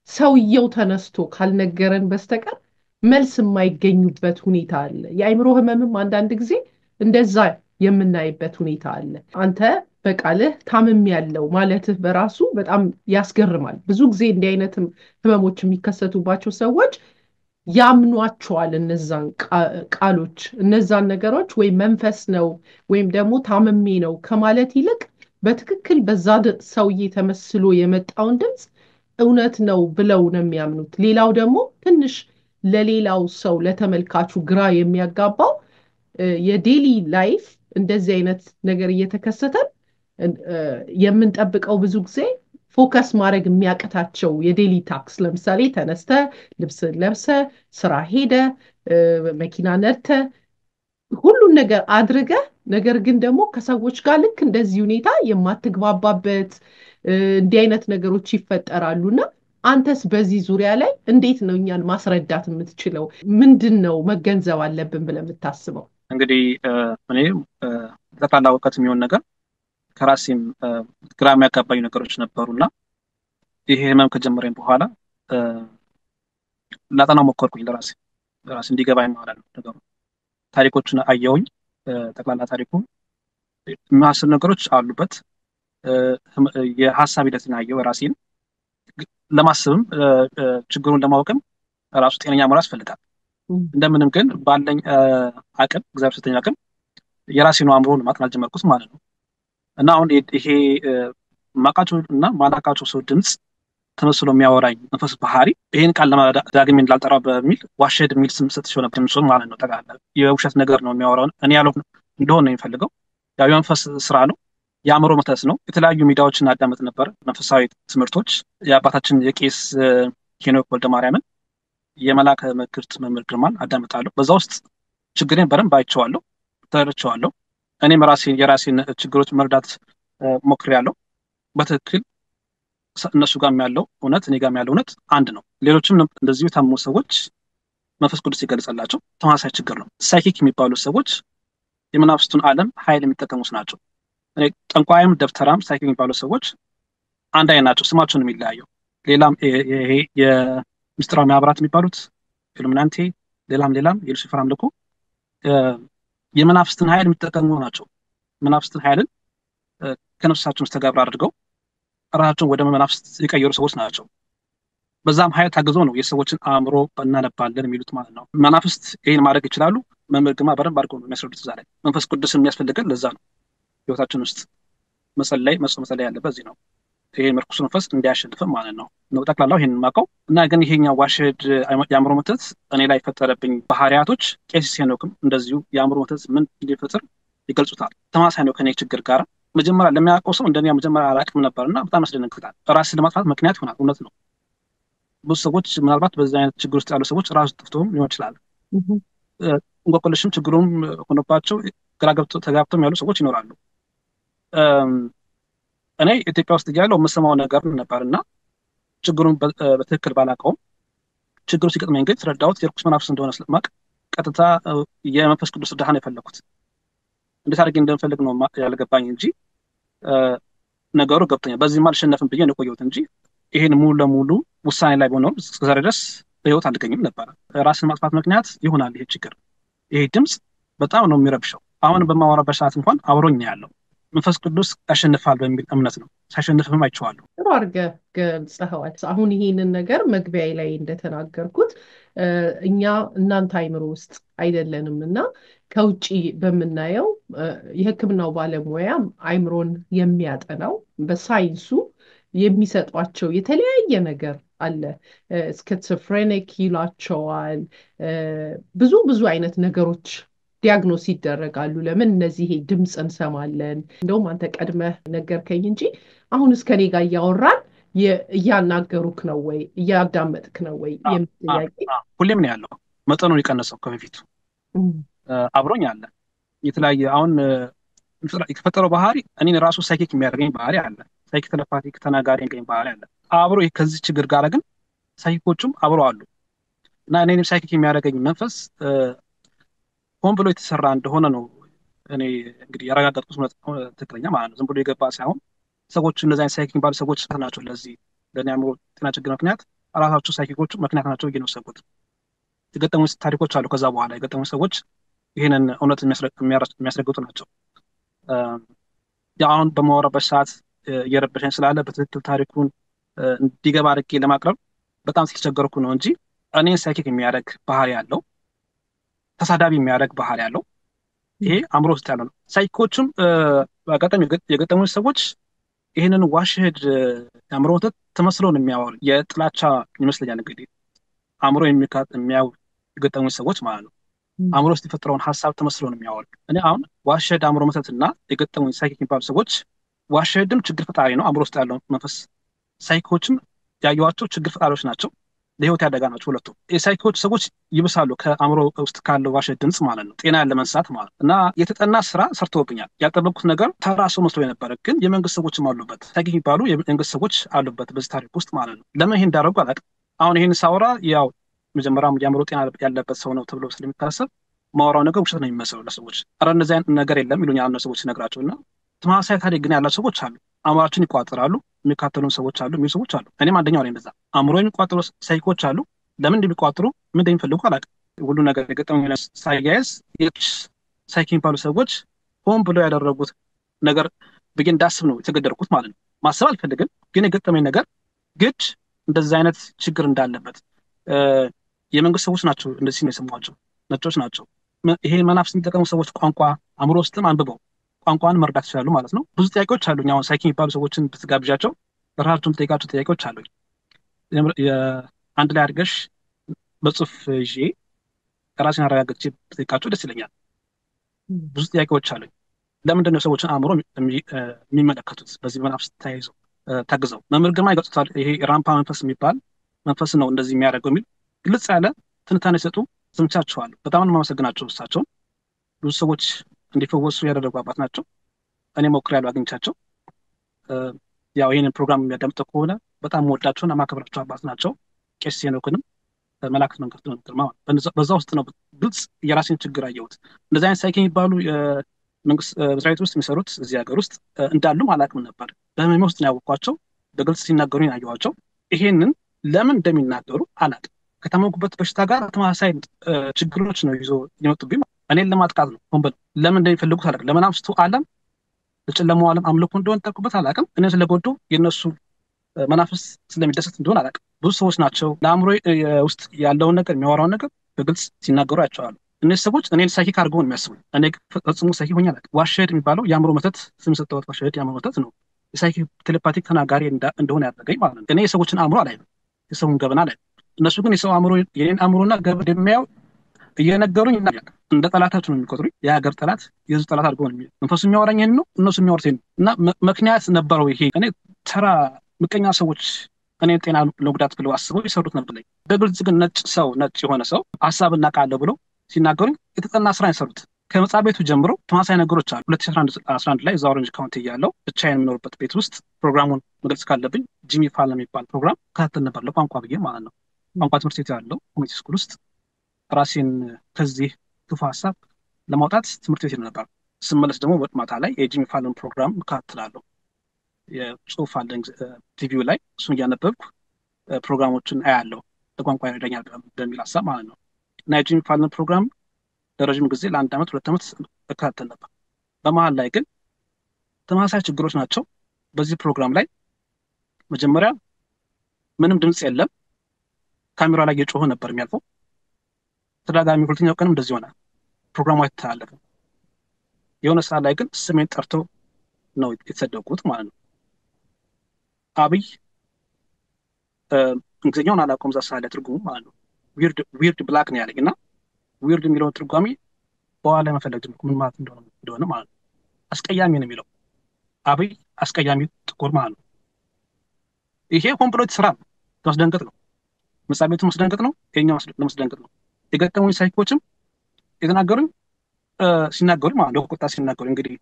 ሰውየው ተነስቶ ካልነገረን በስተቀር መልስ የማይገኙበት ሁኔታ አለ። የአይምሮ ህመምም አንዳንድ ጊዜ እንደዛ የምናይበት ሁኔታ አለ። አንተ በቃልህ ታምም ያለው ማለትህ በራሱ በጣም ያስገርማል። ብዙ ጊዜ እንዲህ አይነት ህመሞች የሚከሰቱባቸው ሰዎች ያምኗቸዋል እነዛን ቃሎች፣ እነዛን ነገሮች ወይም መንፈስ ነው ወይም ደግሞ ታምሜ ነው ከማለት ይልቅ በትክክል በዛ ሰውዬ ተመስሎ የመጣውን ድምፅ እውነት ነው ብለው ነው የሚያምኑት። ሌላው ደግሞ ትንሽ ለሌላው ሰው ለተመልካቹ ግራ የሚያጋባው የዴሊ ላይፍ እንደዚህ አይነት ነገር እየተከሰተ የምንጠብቀው ብዙ ጊዜ ፎከስ ማድረግ የሚያቅታቸው የዴሊ ታክስ፣ ለምሳሌ ተነስተ ልብስ ለብሰ ስራ ሄደ መኪና ነድተ ሁሉን ነገር አድርገ ነገር ግን ደግሞ ከሰዎች ጋር ልክ እንደዚህ ሁኔታ የማትግባባበት እንዲህ አይነት ነገሮች ይፈጠራሉና አንተስ በዚህ ዙሪያ ላይ እንዴት ነው እኛን ማስረዳት የምትችለው? ምንድን ነው መገንዘብ አለብን ብለህ የምታስበው? እንግዲህ እኔ ጠቅላላ እውቀት የሚሆን ነገር ከራሴም ግራ የሚያጋባኝ ነገሮች ነበሩና ይሄ ህመም ከጀመረኝ በኋላ ላጠናው ሞከርኩኝ ለራሴ እንዲገባኝ ማለት ነው ነገሩ። ታሪኮቹን አየሁኝ። ጠቅላላ ታሪኩ የሚያስብ ነገሮች አሉበት። የሀሳብ ሂደትን አየሁ ራሴን ለማሰብም ችግሩን ለማወቅም ራሱ ጤነኛ አእምሮ ያስፈልጋል። እንደምንም ግን ባለኝ አቅም እግዚአብሔር ሰጠኝ አቅም የራሴን አእምሮን ማጥናት ጀመርኩት ማለት ነው። እና አሁን ይሄ ማቃቸው እና ማላቃቸው ሰው ድምፅ ተመስሎ የሚያወራኝ መንፈስ ባህሪ ይህን ቃል ዳግሜ እንዳልጠራ በሚል ዋሸድ የሚል ስም ሰጥቼው ነበር። ድምፁን ማለት ነው ጠቅላላ የውሸት ነገር ነው የሚያወራው። እኔ ያለው እንደሆነ ነው የሚፈልገው። ያው የመንፈስ ስራ ነው፣ የአእምሮ መተስ ነው። የተለያዩ ሚዲያዎችን አዳመጥ ነበር፣ መንፈሳዊ ትምህርቶች የአባታችን የቄስ ሄኖክ ወልደ ማርያምን የመልአከ መክብት መምህር ግርማን አዳምጣለሁ። በዛ ውስጥ ችግሬን በደንብ አይቼዋለሁ፣ ተረድቼዋለሁ። እኔም የራሴን ችግሮች መርዳት ሞክሬያለሁ። በትክክል እነሱ ጋርም ያለው እውነት እኔ ጋርም ያለው እውነት አንድ ነው። ሌሎችም እንደዚሁ የታመሙ ሰዎች መንፈስ ቅዱስ የገለጸላቸው ተመሳሳይ ችግር ነው። ሳይኪክ የሚባሉ ሰዎች የመናፍስቱን ዓለም ኃይል የሚጠቀሙት ናቸው። እኔ ጠንቋይም ደብተራም ሳይኪክ የሚባሉ ሰዎች አንድ አይነት ናቸው፣ ስማቸውን የሚለያየው። ሌላም ይሄ የምስጢራዊ ማህበራት የሚባሉት ኢሉሚናንቲ፣ ሌላም የሉሲፈር አምልኮ የመናፍስትን ኃይል የሚጠቀሙ ናቸው። መናፍስትን ኃይልን ከነፍሳቸው መስተጋብር አድርገው ራሳቸውን ወደ መናፍስት የቀየሩ ሰዎች ናቸው። በዛም ኃይል ታግዞ ነው የሰዎችን አእምሮ እናነባለን የሚሉት ማለት ነው። መናፍስት ይህን ማድረግ ይችላሉ። መምህር ግርማ በደንብ አድርገው ነው የሚያስረዱት። እዛ ላይ መንፈስ ቅዱስን የሚያስፈልገን ለዛ ነው። ህይወታችን ውስጥ መጸለይ ያለበት እዚህ ነው። ይሄ መርኩስ መንፈስ እንዲያሸንፍም ማለት ነው ጠቅላላው ይሄን የማውቀው። እና ግን ይሄኛው ዋሸድ የአእምሮ መተት እኔ ላይ የፈጠረብኝ ባህሪያቶች ቄስ ሄኖክም እንደዚሁ የአእምሮ መተት ምን እንዲፈጥር ይገልጹታል። ተማሳይ ነው ከኔ ችግር ጋር። መጀመሪያ ለሚያውቀው ሰው እንደኔ መጀመሪያ አላውቅም ነበርና በጣም ያስደነግጣል። ራስን ለማጥፋት ምክንያት ይሆናል። እውነት ነው። ብዙ ሰዎች ምናልባት በዚህ አይነት ችግር ውስጥ ያሉ ሰዎች ራሱ ጠፍቶም ሊሆን ይችላል። እንቆቅልሽም ችግሩም ሆኖባቸው ግራ ተጋብተውም ያሉ ሰዎች ይኖራሉ። እኔ ኢትዮጵያ ውስጥ እያለሁ የምሰማው ነገር ነበርና ችግሩን በትክክል ባላውቀውም ችግሩ ሲገጥመኝ ግን የተረዳሁት የርኩስ መናፍስ እንደሆነ ስለማውቅ ቀጥታ የመንፈስ ቅዱስ እርዳታ ነው የፈለኩት። እንዴት አድርጌ እንደምፈልግ ነው ያልገባኝ እንጂ ነገሩ ገብቶኛል። በዚህም አልሸነፍም ብዬ ነው የቆየሁት እንጂ ይሄን ሙሉ ለሙሉ ውሳኔ ላይ ሆነው እስከዛሬ ድረስ በህይወት አልገኝም ነበር። ራስን ማጥፋት ምክንያት ይሆናል ይሄ ችግር። ይሄ ድምፅ በጣም ነው የሚረብሸው። አሁን በማወራበት ሰዓት እንኳን አብሮኝ ያለው መንፈስ ቅዱስ ያሸንፋል በሚል እምነት ነው። ሳይሸንፍም አይቼዋለሁ። ጥሩ አድርገህ ገልጸኸዋል። አሁን ይሄንን ነገር መግቢያ ላይ እንደተናገርኩት እኛ እናንተ አይምሮ ውስጥ አይደለንም እና ከውጭ በምናየው የሕክምናው ባለሙያ አይምሮን የሚያጠናው በሳይንሱ የሚሰጧቸው የተለያየ ነገር አለ። ስኪዞፍሬኒክ ይሏቸዋል። ብዙ አይነት ነገሮች ዲያግኖስ ይደረጋሉ። ለምን እነዚህ ድምፅ እንሰማለን። እንደውም አንተ ቀድመህ ነገርከኝ እንጂ አሁን እስከ እኔ ጋር እያወራን እያናገሩክ ነው ወይ እያዳመጥክ ነው ወይ የሚል ጥያቄ ሁሌም ነው ያለው። መጠኑን የቀነሰው ከበፊቱ አብሮኝ አለ። የተለያየ አሁን የተፈጠረው ባህሪ እኔን ራሱ ሳይኪክ የሚያደርገኝ ባህሪ አለ። ሳይኪክ ተለፓቲክ ተናጋሪ የሚያደርገኝ ባህሪ አለ። አብሮ ከዚህ ችግር ጋር ግን ሳይኮቹም አብሮ አሉ እና እኔንም ሳይኪክ የሚያደርገኝ መንፈስ ሆን ብሎ የተሰራ እንደሆነ ነው እኔ እንግዲህ ያረጋገጥኩት ትክክለኛ ማለት ነው። ዝም ብሎ የገባ ሳይሆን ሰዎች እነዚህ አይነት ሳይኪክ የሚባሉ ሰዎች ናቸው ለዚህ ለእኔ አእምሮ ጤና ችግር ምክንያት ራሳቸው ሳይኪኮቹ ምክንያት ናቸው ብዬ ነው የወሰድኩት። የገጠሙ ታሪኮች አሉ። ከዛ በኋላ የገጠሙ ሰዎች ይህንን እውነት የሚያስረግጡ ናቸው። አሁን በማወራበት ሰዓት እየረበሸኝ ስላለ በትክክል ታሪኩን እንዲገባ አድርጌ ለማቅረብ በጣም ስለተቸገርኩ ነው እንጂ እኔን ሳይኪክ የሚያደርግ ባህሪ ያለው ተሳዳቢ የሚያደርግ ባህሪ ያለው ይሄ አእምሮ ውስጥ ያለው ነው። ሳይኮቹም በአጋጣሚ የገጠሙ ሰዎች ይህንን ዋሽድ የአእምሮ መተት ተመስሎ ነው የሚያወሩ። የጥላቻ ይመስለኛል እንግዲህ አእምሮ የሚያው የገጠሙ ሰዎች ማለት ነው። አእምሮ ውስጥ የፈጠረውን ሀሳብ ተመስሎ ነው የሚያወሩ። እኔ አሁን ዋሽድ አእምሮ መተት እና የገጠሙ ሳይኪክ የሚባሉ ሰዎች ዋሽድም ችግር ፈጣሪ ነው አእምሮ ውስጥ ያለው መንፈስ፣ ሳይኮችም ያዩዋቸው ችግር ፈጣሪዎች ናቸው። ለህይወት ያደጋ ናቸው ሁለቱ። የሳይኮች ሰዎች ይብሳሉ ከአእምሮ ውስጥ ካለው ዋሽድ ድምፅ ማለት ነው። ጤና ያለ መንሳት ማለት እና የተጠና ስራ ሰርተውብኛል። ያልጠበቅኩት ነገር ተራ ሰው መስሎ የነበረ ግን የመንግስት ሰዎችም አሉበት። ሳይኪክ የሚባሉ የመንግስት ሰዎች አሉበት በዚህ ታሪክ ውስጥ ማለት ነው። ለምን ይሄን እንዳደረጉ አላውቅም። አሁን ይሄን ሳወራ ያው መጀመሪያም የአእምሮ ጤና ያለበት ሰው ነው ተብሎ ስለሚታሰብ ማወራው ነገር ውሸት ነው የሚመስለው ለሰዎች። ኧረ እነዚህ አይነት ነገር የለም ይሉኛል እነሱ ሰዎች ሲነግራቸው እና ተመሳሳይ ታሪክ ግን ያላቸው ሰዎች አሉ። አእምሯችን ይቋጥራሉ የሚካተሉን ሰዎች አሉ የሚሉ ሰዎች አሉ። እኔም አንደኛው ነኝ። እንደዛ አእምሮ የሚቋጥሩ ሳይኮች አሉ። ለምን እንደሚቋጥሩ ምን እንደሚፈልጉ አላውቅም። ሁሉ ነገር የገጠመኝ ሳያያዝ ሳይኪ የሚባሉ ሰዎች ሆን ብለው ያደረጉት ነገር ብዬ እንዳስብ ነው የተገደድኩት ማለት ነው። ማሰብ አልፈልግም፣ ግን የገጠመኝ ነገር ግድ እንደዚህ አይነት ችግር እንዳለበት የመንግስት ሰዎች ናቸው እንደዚህ ነው የሰሟቸው፣ ነጮች ናቸው። ይሄ መናፍስ የሚጠቀሙ ሰዎች ቋንቋ አእምሮ ውስጥም አንብበው ቋንቋን መርዳት ይችላሉ ማለት ነው። ብዙ ጥያቄዎች አሉኝ። አሁን ሳይኪ የሚባሉ ሰዎችን ብትጋብዣቸው በራሳቸውን ጠይቃቸው ጥያቄዎች አሉኝ። አንድ ላይ አድርገሽ በጽሁፍ ይዤ ራሴን አረጋግጬ ብጠይቃቸው ደስ ይለኛል። ብዙ ጥያቄዎች አሉኝ። ለምንድን ነው ሰዎችን አእምሮ የሚመለከቱት በዚህ መናፍስ ተያይዘው ታግዘው? መምህር ግርማ ይገልጹታል። ይሄ ራምፓ መንፈስ የሚባል መንፈስ ነው እንደዚህ የሚያደርገው የሚል ግልጽ ያለ ትንታኔ ሲሰጡ ሰምቻቸዋለሁ። በጣም ነው የማመሰግናቸው። እሳቸውን ብዙ ሰዎች እንዲፈወሱ ያደረጉ አባት ናቸው። እኔ ሞክሬያለሁ አግኝቻቸው። ያው ይህንን ፕሮግራም የሚያዳምጠው ከሆነ በጣም የምወዳቸውን የማከብራቸው አባት ናቸው። ቄስ ሄኖክንም መላእክት መንግስት ነው ግርማ። በዛ ውስጥ ነው ግልጽ የራሴን ችግር አየሁት። እንደዚህ አይነት ሳይኪ የሚባሉ መንግስት መስሪያ ቤት ውስጥ የሚሰሩት እዚህ ሀገር ውስጥ እንዳሉም አላውቅም ነበር። በህመሜ ውስጥ ነው ያወቅኳቸው። በግልጽ ሲናገሩ ያየኋቸው። ይሄንን ለምን እንደሚናገሩ አላውቅም። ከታመምኩበት በሽታ ጋር ተመሳሳይ ችግሮች ነው ይዞ የመጡብኝ። እኔን ለማጥቃት ነው ሆን ብለው። ለምን እንደሚፈልጉት አላውቅም። ለመናፍስቱ ዓለም ለጨለማው ዓለም አምልኮ እንደሆነ ጠቁበት አላውቅም። እኔ ስለጎዱ የእነሱ መናፍስ ስለሚደሰት እንደሆነ አላውቅም። ብዙ ሰዎች ናቸው ለአእምሮ ውስጥ ያለውን ነገር የሚያወራውን ነገር በግልጽ ሲናገሩ ያቸዋሉ። እነዚህ ሰዎች እኔን ሳይኪክ አድርገው ነው የሚያስቡኝ። እኔ ፈጽሞ ሳይኪክ ሆኜ አላውቅም። ዋሸድ የሚባለው የአእምሮ መተት ስም ሰጠሁት። ዋሸድ የአእምሮ መተት ነው። የሳይኪክ ቴሌፓቲክ ተናጋሪ እንደሆነ ያደረገኝ ማለት ነው። እኔ የሰዎችን አእምሮ አላይም፣ የሰውን ገበና አላይም። እነሱ ግን የሰው አእምሮ የኔን አእምሮና ገበና የሚያየው እየነገሩኝ እንደ ጠላታቸው ነው የሚቆጥሩኝ። የሀገር ጠላት፣ የህዝብ ጠላት አድርገው ነው መንፈሱ የሚያወራኝ። ይሄን ነው እነሱ የሚያወሩት ይሄን እና ምክንያት ነበረው ይሄ። እኔ ተራ ምቀኛ ሰዎች እኔን ጤና ለጉዳት ብለው አስበው የሰሩት ነበር ላይ። በግልጽ ግን ነጭ የሆነ ሰው ሀሳብ እናውቃለሁ ብለው ሲናገሩኝ የተጠና ስራ የሰሩት ከመጽሐፍ ቤቱ ጀምሮ ተመሳሳይ ነገሮች አሉ። 2011 ላይ እዛ ኦሬንጅ ካውንቲ እያለሁ ብቻዬን የምኖርበት ቤት ውስጥ ፕሮግራሙን መግለጽ ካለብኝ ጂሚ ፋለን የሚባል ፕሮግራም ከታተል ነበር፣ ለቋንቋ ብዬ ማለት ነው። ቋንቋ ትምህርት ቤት ያለው ኮሚኒቲ ስኩል ውስጥ ራሴን ከዚህ ክፉ ሀሳብ ለማውጣት ትምህርት ቤት ነበር። ስመለስ ደግሞ ማታ ላይ የጂሚ ፋለን ፕሮግራም እከታተላለሁ። የጽሁፍ አለኝ ቲቪው ላይ፣ እሱን እያነበብኩ ፕሮግራሞችን አያለሁ። ለቋንቋ ይረዳኛል በሚል ሀሳብ ማለት ነው። እና የጂሚ ፋለን ፕሮግራም ለረዥም ጊዜ ለ1 ዓመት 2 ዓመት እከታተል ነበር። በመሀል ላይ ግን ተመሳሳይ ችግሮች ናቸው። በዚህ ፕሮግራም ላይ መጀመሪያ ምንም ድምፅ የለም፣ ካሜራ ላይ እየጮኸ ነበር የሚያልፈው። ተደጋጋሚ ሁለተኛው ቀንም እንደዚህ ሆነ። ፕሮግራሙ አይተላለፍም። የሆነ ሰዓት ላይ ግን ስሜን ጠርተው ነው የተሰደቁት ማለት ነው። አብይ እንግሊዝኛውን አላውቀውም፣ እዛ ሰዓት ላይ ትርጉሙ ማለት ነው ዊርድ ብላክ ነው ያለኝ እና ዊርድ የሚለውን ትርጓሜ በኋላ መፈለግ ጀመርኩ ምን ማለት እንደሆነ ማለት ነው። አስቀያሚ ነው የሚለው አብይ አስቀያሚ ጥቁር ማለት ነው። ይሄ ሆን ብሎ የተሰራ ነው። ማስደንገጥ ነው። መጽሐፍ ቤቱ ማስደንገጥ ነው። የኛው ለማስደንገጥ ነው። የገጠሙኝ ሳይኮችም የተናገሩኝ ሲናገሩኝ ማለት ነው። ቁጣ ሲናገሩኝ እንግዲህ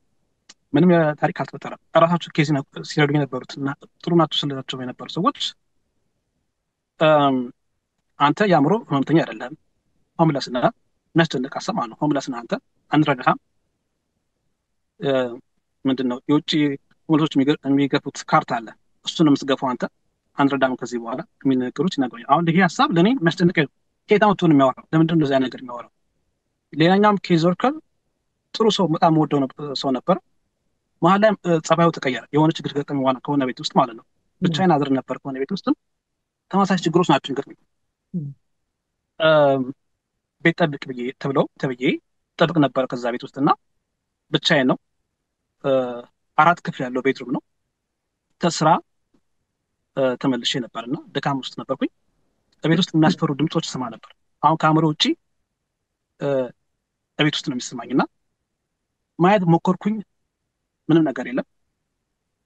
ምንም ታሪክ አልተፈጠረም። እራሳቸው ኬዝ ሲረዱኝ የነበሩት እና ጥሩ ናቸው ስለታቸው የነበሩ ሰዎች አንተ የአእምሮ ህመምተኛ አይደለም፣ ሆምለስ ነህ፣ የሚያስጨንቅ ሀሳብ ማለት ነው። ሆምለስ ነህ አንተ፣ አንረዳህም። ምንድን ነው የውጭ ሆምለሶች የሚገፉት ካርታ አለ፣ እሱን የምትገፋው አንተ፣ አንረዳህም ከዚህ በኋላ የሚል ነገሮች ይናገሩኝ። አሁን ይሄ ሀሳብ ለእኔ የሚያስጨንቀኝ ከየት አመጡ ነው የሚያወራው? ለምንድን ነው እንደዚህ አይነት ነገር የሚያወራው? ሌላኛውም ኬዝ ወርከር ጥሩ ሰው፣ በጣም ወደው ሰው ነበር። መሀል ላይ ጸባዩ ተቀየረ። የሆነ ችግር ገጠመኝ ዋና ከሆነ ቤት ውስጥ ማለት ነው። ብቻዬን አድር ነበር ከሆነ ቤት ውስጥም ተመሳሳይ ችግሮች ናቸው የሚገጥሙኝ። ቤት ጠብቅ ተብዬ ጠብቅ ነበር ከዛ ቤት ውስጥ እና ብቻዬን ነው። 4 ክፍል ያለው ቤድሩም ነው። ከስራ ተመልሼ ነበር እና ድካም ውስጥ ነበርኩኝ። ቤት ውስጥ የሚያስፈሩ ድምፆች ስማ ነበር። አሁን ከአእምሮ ውጭ ቤት ውስጥ ነው የሚሰማኝ እና ማየት ሞከርኩኝ። ምንም ነገር የለም።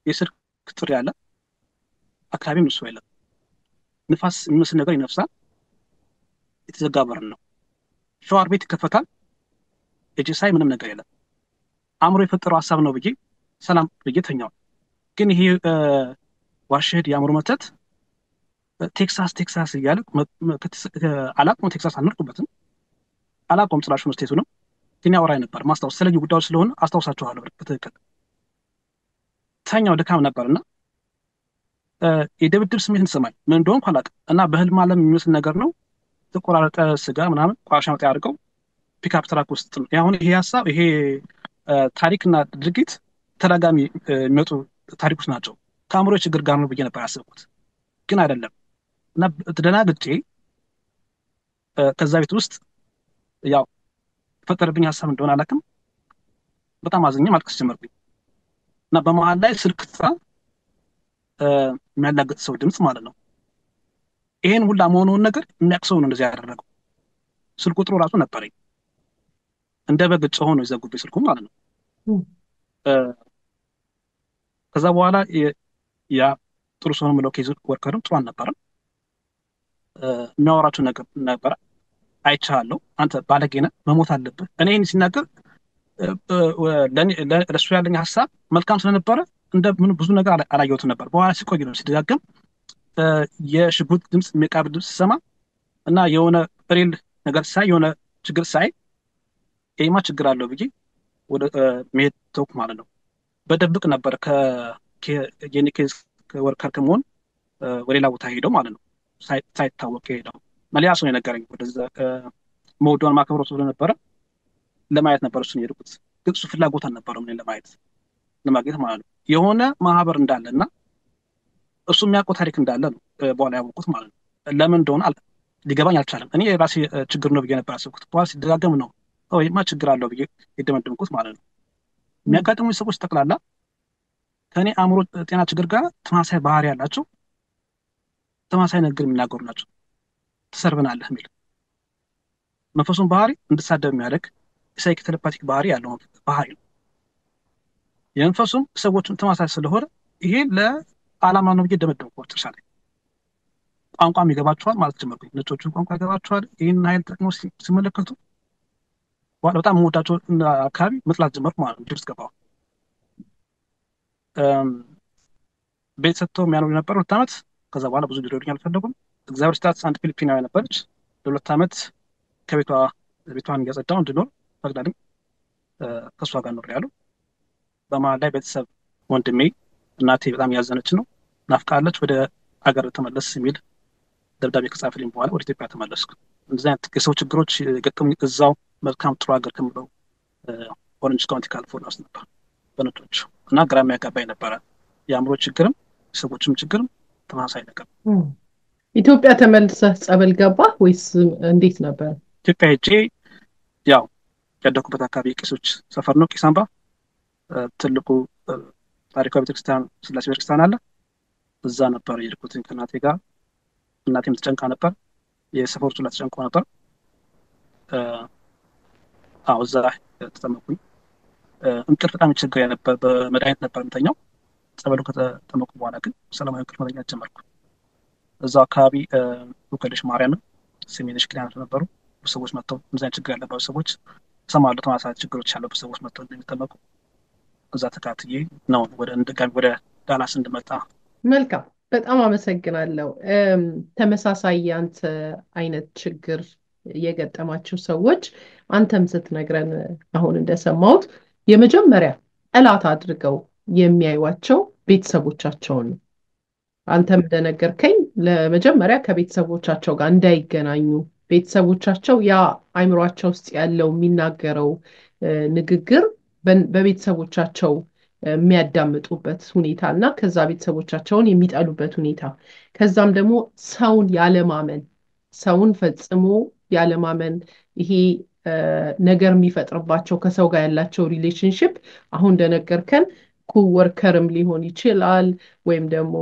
የስልክ ጥሪ ያለ አካባቢም እሱ የለም። ንፋስ የሚመስል ነገር ይነፍሳል። የተዘጋ በር ነው። ሻወር ቤት ይከፈታል። የጅሳይ ምንም ነገር የለም። አእምሮ የፈጠረው ሀሳብ ነው ብዬ ሰላም ብዬ ተኛው። ግን ይሄ ዋሸድ የአእምሮ መተት ቴክሳስ እያለ አላውቅም። ቴክሳስ አልኖርኩበትም፣ አላውቀውም ጭራሹን ስቴቱንም። ግን ያወራኝ ነበር። ማስታወስ ስለዚህ ጉዳዮች ስለሆነ አስታውሳቸዋለሁ በትክክል። ተኛው፣ ድካም ነበርና የድብድብ ስሜት እንሰማኝ ምን እንደሆንኩ አላውቅም። እና በህልም ዓለም የሚመስል ነገር ነው። የተቆራረጠ ስጋ ምናምን ቋሻ መጣ ያድርገው ፒክአፕ ትራክ ውስጥ ነው። አሁን ይሄ ሀሳብ ይሄ ታሪክና ድርጊት ተደጋጋሚ የሚመጡ ታሪኮች ናቸው። ከአእምሮ ችግር ጋር ነው ብዬ ነበር ያሰብኩት፣ ግን አይደለም። እና ተደናግጬ ከዛ ቤት ውስጥ ያው የፈጠረብኝ ሀሳብ እንደሆነ አላውቅም፣ በጣም አዝኜ ማልቀስ ጀመርኩኝ። እና በመሀል ላይ ስልክ ጥራ የሚያላግጥ ሰው ድምፅ ማለት ነው። ይሄን ሁላ መሆኑን ነገር የሚያውቅ ሰው ነው እንደዚህ ያደረገው። ስልክ ቁጥሩ ራሱ ነበረኝ። እንደ በግ ጮሆ ነው የዘጉብኝ ስልኩ ማለት ነው። ከዛ በኋላ ያ ጥሩ ሰው ነው የምለው ኬዝ ወርከርም ጥሩ አልነበረም። የሚያወራቸው ነገር ነበረ። አይቻለሁ፣ አንተ ባለጌ ነህ፣ መሞት አለብህ። እኔ ይህን ሲናገር ለእሱ ያለኝ ሀሳብ መልካም ስለነበረ እንደ ብዙ ነገር አላየሁትም ነበር። በኋላ ሲቆይ ነው ሲደጋገም የሽጉጥ ድምፅ የሚቃብ ድምፅ ሲሰማ እና የሆነ ሪል ነገር ሳይ የሆነ ችግር ሳይ ይሄማ ችግር አለው ብዬ ወደ መሄድ ተውኩ ማለት ነው። በደብቅ ነበር የኔ ኬዝ ወርከር ከመሆን ወደ ሌላ ቦታ ሄደው ማለት ነው፣ ሳይታወቅ ሄደው ሌላ ሰው የነገረኝ። ወደዛ መወደውን ማከብረው ስለነበረ ለማየት ነበር እሱን የሄድኩት። ግን እሱ ፍላጎት አልነበረም እኔን ለማግኘት ማለት ነው። የሆነ ማህበር እንዳለ እና እሱ የሚያውቀው ታሪክ እንዳለ ነው በኋላ ያወቅሁት ማለት ነው። ለምን እንደሆነ ሊገባኝ አልቻለም። እኔ የራሴ ችግር ነው ብዬ ነበር ያሰብኩት። በኋላ ሲደጋገም ነው ይሄማ ችግር አለው ብዬ የደመደምኩት ማለት ነው። የሚያጋጥሙ ሰዎች ጠቅላላ ከእኔ አእምሮ ጤና ችግር ጋር ተመሳሳይ ባህሪ ያላቸው፣ ተመሳሳይ ነገር የሚናገሩ ናቸው። ትሰርብናለህ የሚል መንፈሱን ባህሪ እንድሳደብ የሚያደርግ የሳይክ ቴሌፓቲክ ባህሪ ያለው ባህሪ ነው። የመንፈሱም ሰዎችን ተመሳሳይ ስለሆነ ይሄ ለዓላማ ነው ብዬ ደመደምኩ። መጨረሻ ላይ ቋንቋም ይገባቸዋል ማለት ጀመርኩኝ። ነጮቹን ቋንቋ ይገባቸዋል። ይህን ኃይል ተጠቅመው ሲመለከቱ በጣም የምወዳቸው አካባቢ መጥላት ጀመርኩ ማለት ነው። ድምፅ ገባሁ። ቤት ሰጥተው የሚያኖሩ ነበር 2 ዓመት። ከዛ በኋላ ብዙ ሊረዱኝ አልፈለጉም። እግዚአብሔር ስታት አንድ ፊሊፒናዊ ነበረች። ለ2 ዓመት ቤቷን እያጸዳሁ እንድኖር ፈቅዳልኝ። ከእሷ ጋር ኖሬያለሁ። በመሀል ላይ ቤተሰብ፣ ወንድሜ፣ እናቴ በጣም እያዘነች ነው፣ ናፍቃለች፣ ወደ ሀገር ተመለስ የሚል ደብዳቤ ከጻፈልኝ በኋላ ወደ ኢትዮጵያ ተመለስኩ። እንደዚህ አይነት የሰው ችግሮች የገጠሙኝ እዛው መልካም ጥሩ ሀገር ከምለው ኦረንጅ ካውንቲ ካሊፎርኒያ ውስጥ ነበር በነጮች። እና ግራ የሚያጋባኝ ነበረ። የአእምሮ ችግርም የሰዎችም ችግርም ተመሳሳይ ነገር። ኢትዮጵያ ተመልሰህ ጸበል ገባህ ወይስ እንዴት ነበር? ኢትዮጵያ ሄጄ ያው ያደኩበት አካባቢ የቄሶች ሰፈር ነው። ቄስ አምባ ትልቁ ታሪካዊ ቤተክርስቲያን ስላሴ ቤተክርስቲያን አለ። እዛ ነበር የሄድኩት ከእናቴ ጋር። እናቴም ተጨንቃ ነበር፣ የሰፈሮቹ ላይ ተጨንቆ ነበር። እዛ ተጠመኩኝ። እንቅልፍ በጣም ይቸግረኝ ነበር። በመድኃኒት ነበር የምተኛው። ጸበሉ ከተጠመቁ በኋላ ግን ሰላማዊ እንቅልፍ መተኛት ጀመርኩ። እዛው አካባቢ ሉከልሽ ማርያምን፣ ሰሜንሽ ክሊያኖች ነበሩ። ሰዎች መጥተው እንደዚህ ችግር ያለባቸው ሰዎች እሰማለሁ፣ ተመሳሳይ ችግሮች ያለበት ሰዎች መጥተው እንደሚጠመቁ እዛ ተካትዬ ነው ወደ ዳላስ እንድመጣ። መልካም፣ በጣም አመሰግናለሁ። ተመሳሳይ ያንተ አይነት ችግር የገጠማቸው ሰዎች አንተም ስትነግረን አሁን እንደሰማሁት የመጀመሪያ ጠላት አድርገው የሚያዩዋቸው ቤተሰቦቻቸውን ነው። አንተም እንደነገርከኝ ለመጀመሪያ ከቤተሰቦቻቸው ጋር እንዳይገናኙ፣ ቤተሰቦቻቸው ያ አይምሯቸው ውስጥ ያለው የሚናገረው ንግግር በቤተሰቦቻቸው የሚያዳምጡበት ሁኔታ እና ከዛ ቤተሰቦቻቸውን የሚጠሉበት ሁኔታ፣ ከዛም ደግሞ ሰውን ያለማመን፣ ሰውን ፈጽሞ ያለማመን፣ ይሄ ነገር የሚፈጥርባቸው ከሰው ጋር ያላቸው ሪሌሽንሽፕ አሁን እንደነገርከን ኮወርከርም ሊሆን ይችላል፣ ወይም ደግሞ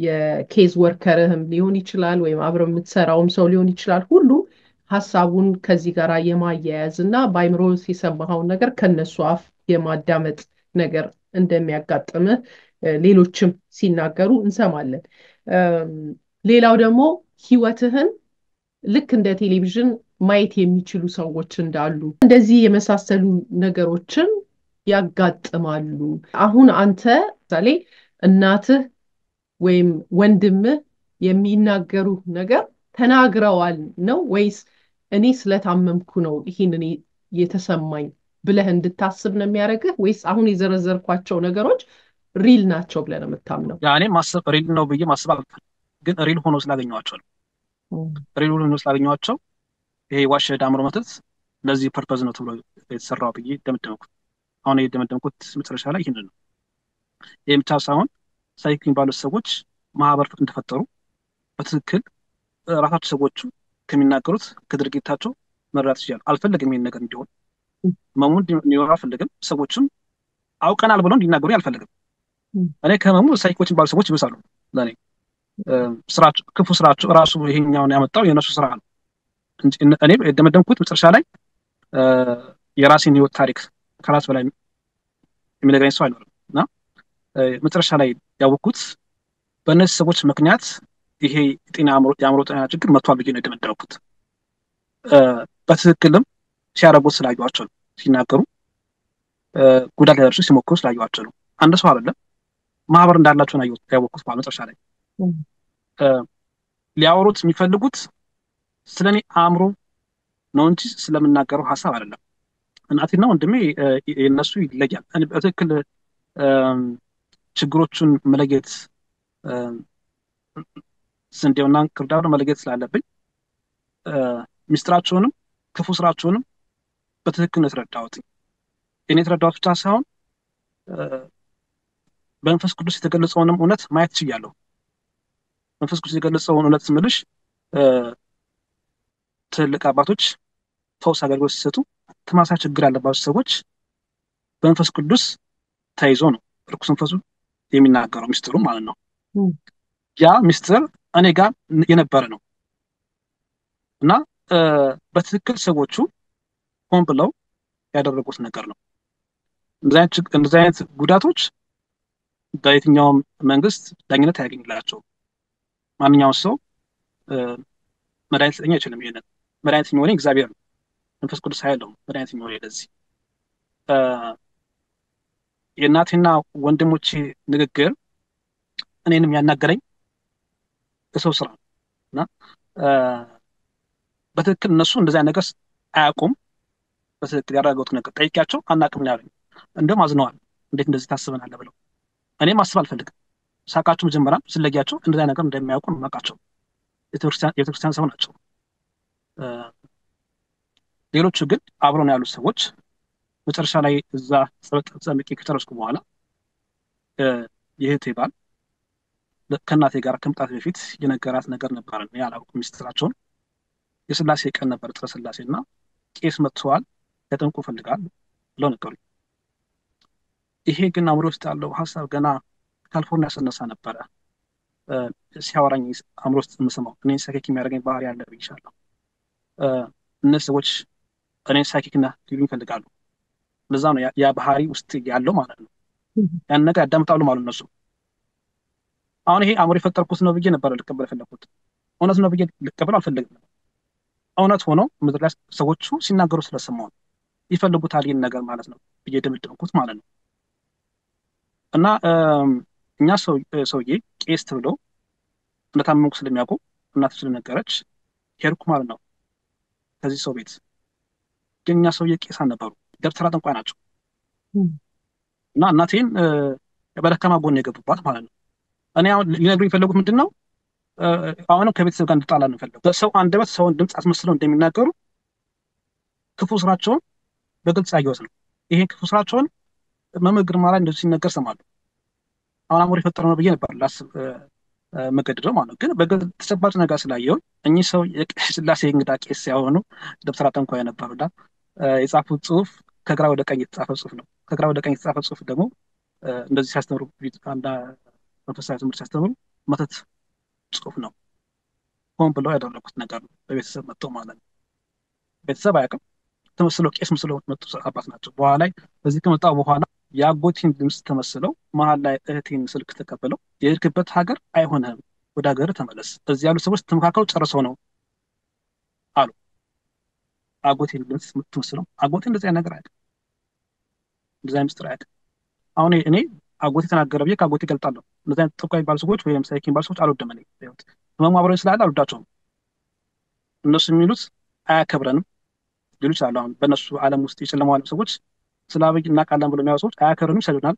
የኬዝ ወርከርህም ሊሆን ይችላል፣ ወይም አብረው የምትሰራውም ሰው ሊሆን ይችላል። ሁሉ ሀሳቡን ከዚህ ጋር የማያያዝ እና በአይምሮ የሰማኸውን ነገር ከነሱ አፍ የማዳመጥ ነገር እንደሚያጋጥምህ ሌሎችም ሲናገሩ እንሰማለን። ሌላው ደግሞ ህይወትህን ልክ እንደ ቴሌቪዥን ማየት የሚችሉ ሰዎች እንዳሉ፣ እንደዚህ የመሳሰሉ ነገሮችን ያጋጥማሉ። አሁን አንተ ምሳሌ እናትህ ወይም ወንድምህ የሚናገሩ ነገር ተናግረዋል ነው ወይስ እኔ ስለታመምኩ ነው ይህንን የተሰማኝ ብለህ እንድታስብ ነው የሚያደርግህ? ወይስ አሁን የዘረዘርኳቸው ነገሮች ሪል ናቸው ብለህ ነው የምታምነው? እኔ ማሰብ ሪል ነው ብዬ ማሰብ አልፈልግም፣ ግን ሪል ሆኖ ስላገኘኋቸው ነው። ሪል ሆኖ ስላገኘኋቸው ይሄ ዋሸ ዳምሮ መተት ለዚህ ፐርፐዝ ነው ተብሎ የተሰራው ብዬ ደመደምኩት። አሁን የደመደምኩት መጨረሻ ላይ ይህንን ነው። ይህ ብቻ ሳይሆን ሳይክ የሚባሉት ሰዎች ማህበር እንደፈጠሩ በትክክል ራሳቸው ሰዎቹ ከሚናገሩት ከድርጊታቸው መረዳት ይችላል። አልፈለግም ይሄን ነገር እንዲሆን ህመሙ እንዲኖር አልፈለግም። ሰዎችም አውቀናል ብለው እንዲናገሩ አልፈለግም። እኔ ከህመሙ ሳይኮች የሚባሉ ሰዎች ይብሳሉ ለእኔ። ስራቸው ክፉ ስራቸው ራሱ ይሄኛውን ያመጣው የእነሱ ስራ ነው። እኔ የደመደምኩት መጨረሻ ላይ የራሴን ህይወት ታሪክ ከራስ በላይ የሚነግረኝ ሰው አይኖርም እና መጨረሻ ላይ ያወቅኩት በእነዚህ ሰዎች ምክንያት ይሄ የአእምሮ ጤና ችግር መጥቷል ብዬ ነው የደመደምኩት። በትክክልም ሲያደርጉት ስላዩዋቸው ነው። ሲናገሩ ጉዳት ሊያደርሱ ሲሞክሩ ስላዩዋቸው ነው። አንድ ሰው አይደለም ማህበር እንዳላቸው ነው ያወቅኩት። መጨረሻ ላይ ሊያወሩት የሚፈልጉት ስለ እኔ አእምሮ ነው እንጂ ስለምናገረው ሀሳብ አይደለም። እናቴና ወንድሜ የነሱ ይለያል። በትክክል ችግሮቹን መለየት ስንዴውና ክርዳዱ መለየት ስላለብኝ ሚስጥራቸውንም ክፉ ስራቸውንም በትክክል ነው የተረዳሁት። እኔ የተረዳሁት ብቻ ሳይሆን በመንፈስ ቅዱስ የተገለጸውንም እውነት ማየት ችያለሁ። መንፈስ ቅዱስ የገለጸውን እውነት ስምልሽ ትልቅ አባቶች ፈውስ አገልግሎት ሲሰጡ ተመሳሳይ ችግር ያለባቸው ሰዎች በመንፈስ ቅዱስ ተይዞ ነው ርኩስ መንፈሱ የሚናገረው ሚስጥሩ ማለት ነው። ያ ሚስጥር እኔ ጋር የነበረ ነው እና በትክክል ሰዎቹ ሆን ብለው ያደረጉት ነገር ነው። እንደዚህ አይነት ጉዳቶች በየትኛውም መንግስት ዳኝነት አያገኝላቸው። ማንኛውም ሰው መድኃኒት ሊሰጠኝ አይችልም። ይሄንን መድኃኒት የሚሆነኝ እግዚአብሔር ነው። መንፈስ ቅዱስ ኃይል ነው መድኃኒት የሚሆነኝ ለዚህ። የእናቴና ወንድሞቼ ንግግር እኔንም ያናገረኝ የሰው ስራ ነው እና በትክክል እነሱ እንደዚህ አይነት ነገር አያውቁም። በትክክል ያደረገውት ነገር ጠይቂያቸው አናውቅም ነው ያሉኝ። እንደውም አዝነዋል። እንዴት እንደዚህ ታስበናለህ ብለው። እኔ ማስብ አልፈልግም። ሳቃቸው መጀመሪያ ስለያቸው እንደዚህ አይነት ነገር እንደሚያውቁ ነው የማውቃቸው። የቤተክርስቲያን ሰው ናቸው። ሌሎቹ ግን አብረው ነው ያሉት ሰዎች። መጨረሻ ላይ እዛ ጸምቄ ከጨረስኩ በኋላ የእህቴ ባል ከእናቴ ጋር ከመምጣት በፊት የነገራት ነገር ነበር። እኔ አላውቅም ሚስጥራቸውን። የስላሴ ቀን ነበር ጥረ ስላሴ እና ቄስ መጥተዋል ሊያጠምቁ ፈልጋል ብለው ነገሩኝ። ይሄ ግን አእምሮ ውስጥ ያለው ሀሳብ ገና ካሊፎርኒያ ስነሳ ነበረ ሲያወራኝ አእምሮ ውስጥ የምሰማው። እኔን ሳይኪክ የሚያደርገኝ ባህሪ ያለ ብዬሻለሁ። እነዚህ ሰዎች እኔን ሳይኪክና ሊሉኝ ይፈልጋሉ። ለዛ ነው ያ ባህሪ ውስጥ ያለው ማለት ነው። ያን ነገር ያዳምጣሉ ማለት እነሱ። አሁን ይሄ አእምሮ የፈጠርኩት ነው ብዬ ነበር ልቀበል የፈለኩት። እውነት ነው ብዬ ልቀበል አልፈለግም። እውነት ሆኖ ምድር ላይ ሰዎቹ ሲናገሩ ስለሰማሁ ይፈልጉታል ይህን ነገር ማለት ነው ብዬ ደመደምኩት ማለት ነው። እና እኛ ሰውዬ ቄስ ተብለው እንደታመምኩ ስለሚያውቁ እናት ስለነገረች ሄድኩ ማለት ነው ከዚህ ሰው ቤት። ግን እኛ ሰውዬ ቄስ አልነበሩ፣ ደብተራ ጠንቋይ ናቸው። እና እናቴን በደካማ ጎን የገቡባት ማለት ነው። እኔ አሁን ሊነግሩኝ የፈለጉት ምንድን ነው? አሁንም ከቤተሰብ ጋር እንድጣላ ነው የፈለጉት። በሰው አንደበት ሰውን ድምፅ አስመስለው እንደሚናገሩ ክፉ ስራቸውን በግልጽ ያየሁት ነው። ይሄን ክፉ ስራቸውን መምህር ግርማ ላይ እንደዚህ ሲነገር ሰማለሁ። አሁን አእምሮ የፈጠረው ነው ብዬ ነበር ላስብ መገደደው ማለት ነው። ግን በግልጽ ተጨባጭ ነገር ስላየው እኚህ ሰው የስላሴ እንግዳ ቄስ ሲሆኑ ደብተራ ጠንቋይ ነበሩና የጻፉት ጽሁፍ ከግራ ወደ ቀኝ የተጻፈ ጽሁፍ ነው። ከግራ ወደ ቀኝ የተጻፈ ጽሁፍ ደግሞ እንደዚህ ሲያስተምሩ አንድ መንፈሳዊ ትምህርት ሲያስተምሩ መተት ጽሁፍ ነው። ሆን ብለው ያደረጉት ነገር ነው። በቤተሰብ መጥተው ማለት ነው። ቤተሰብ አያውቅም። ተመስለው ቄስ መስለው መጡ አባት ናቸው። በኋላ ላይ በዚህ ከመጣው በኋላ የአጎቴን ድምፅ ተመስለው መሀል ላይ እህቴን ስልክ ተቀበለው የሄድክበት ሀገር አይሆንም፣ ወደ ሀገር ተመለስ፣ እዚህ ያሉ ሰዎች ተመካከሉ ጨርሰው ነው አሉ። አጎቴን ድምፅ ተመስለው አጎቴ እንደዚህ አይነት ነገር አያውቅም፣ እንደዚህ አይነት ምስጢር አያውቅም። አሁን እኔ አጎቴ ተናገረ ብዬ ከአጎቴ ገልጣለሁ። እንደዚህ አይነት ጠንቋይ የሚባሉ ሰዎች ወይም ሳይኪ የሚባሉ ሰዎች አልወድም። እኔ ህመሙ አብረውኝ ስላለ አልወዳቸውም። እነሱ የሚሉት አያከብረንም ሊሉ ይችላሉ። አሁን በእነሱ ዓለም ውስጥ የጨለማው ዓለም ሰዎች ስለ አብይ እናውቃለን ብሎ የሚያወሩ ሰዎች አያከብረንም፣ ይሰዱናል፣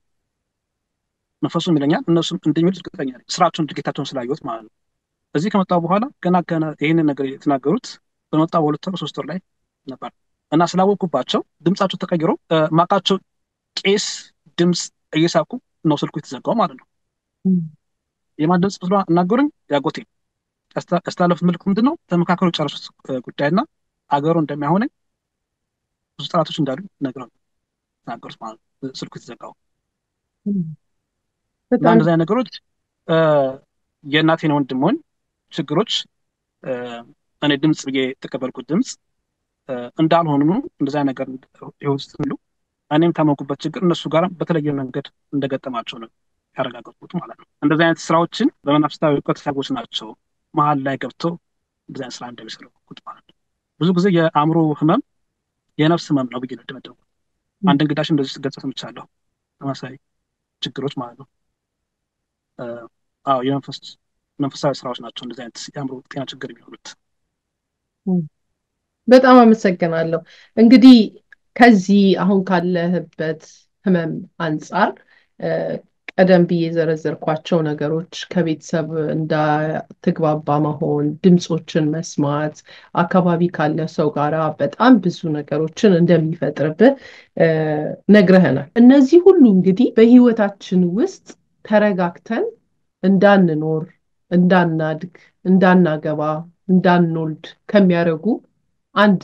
መንፈሱም ይለኛል። እነሱም እንደሚሉት እርግጠኛ ነኝ፣ ስራቸውን ድርጊታቸውን ስላየሁት ማለት ነው። እዚህ ከመጣሁ በኋላ ገና ይህንን ነገር የተናገሩት በመጣ በሁለት ወር 3 ወር ላይ ነበር እና ስላወቅኩባቸው ድምጻቸው ተቀይሮ ማቃቸው ቄስ ድምፅ እየሳቁ ነው ስልኩ የተዘጋው ማለት ነው። የማን ድምፅ ብሎ እናገሩኝ? ያጎቴ ያስተላለፉት ምልክት ምንድን ነው? ተመካከሩ የጨረሱት ጉዳይና አገሩ እንደሚያሆነኝ ብዙ ጠላቶች እንዳሉ ነግረው ተናገሩት ማለት ነው ስልኩ የተዘጋው። እና እንደዚህ አይነት ነገሮች የእናቴን ወንድሞን ችግሮች እኔ ድምፅ ብዬ የተቀበልኩት ድምፅ እንዳልሆኑ እንደዚህ አይነት ነገር ህይወት ውስጥ ሁሉ እኔም ታመንኩበት ችግር እነሱ ጋር በተለየ መንገድ እንደገጠማቸው ነው ያረጋገጥኩት ማለት ነው። እንደዚህ አይነት ስራዎችን በመናፍስታዊ እውቀት ሰዎች ናቸው መሀል ላይ ገብተው እንደዚህ አይነት ስራ እንደሚሰሩት ማለት ነው። ብዙ ጊዜ የአእምሮ ህመም የነፍስ ህመም ነው ብዬ ነው የደመደምኩት። አንድ እንግዳሽን እንደዚህ ስትገልጽ ሰምቻለሁ። ተመሳሳይ ችግሮች ማለት ነው። አዎ መንፈሳዊ ስራዎች ናቸው እንደዚህ አይነት የአእምሮ ጤና ችግር የሚሆኑት። በጣም አመሰግናለሁ። እንግዲህ ከዚህ አሁን ካለህበት ህመም አንጻር ቀደም ብዬ የዘረዘርኳቸው ነገሮች ከቤተሰብ እንዳትግባባ መሆን፣ ድምፆችን መስማት፣ አካባቢ ካለ ሰው ጋራ በጣም ብዙ ነገሮችን እንደሚፈጥርብህ ነግረህናል። እነዚህ ሁሉ እንግዲህ በህይወታችን ውስጥ ተረጋግተን እንዳንኖር፣ እንዳናድግ፣ እንዳናገባ፣ እንዳንወልድ ከሚያደርጉ አንድ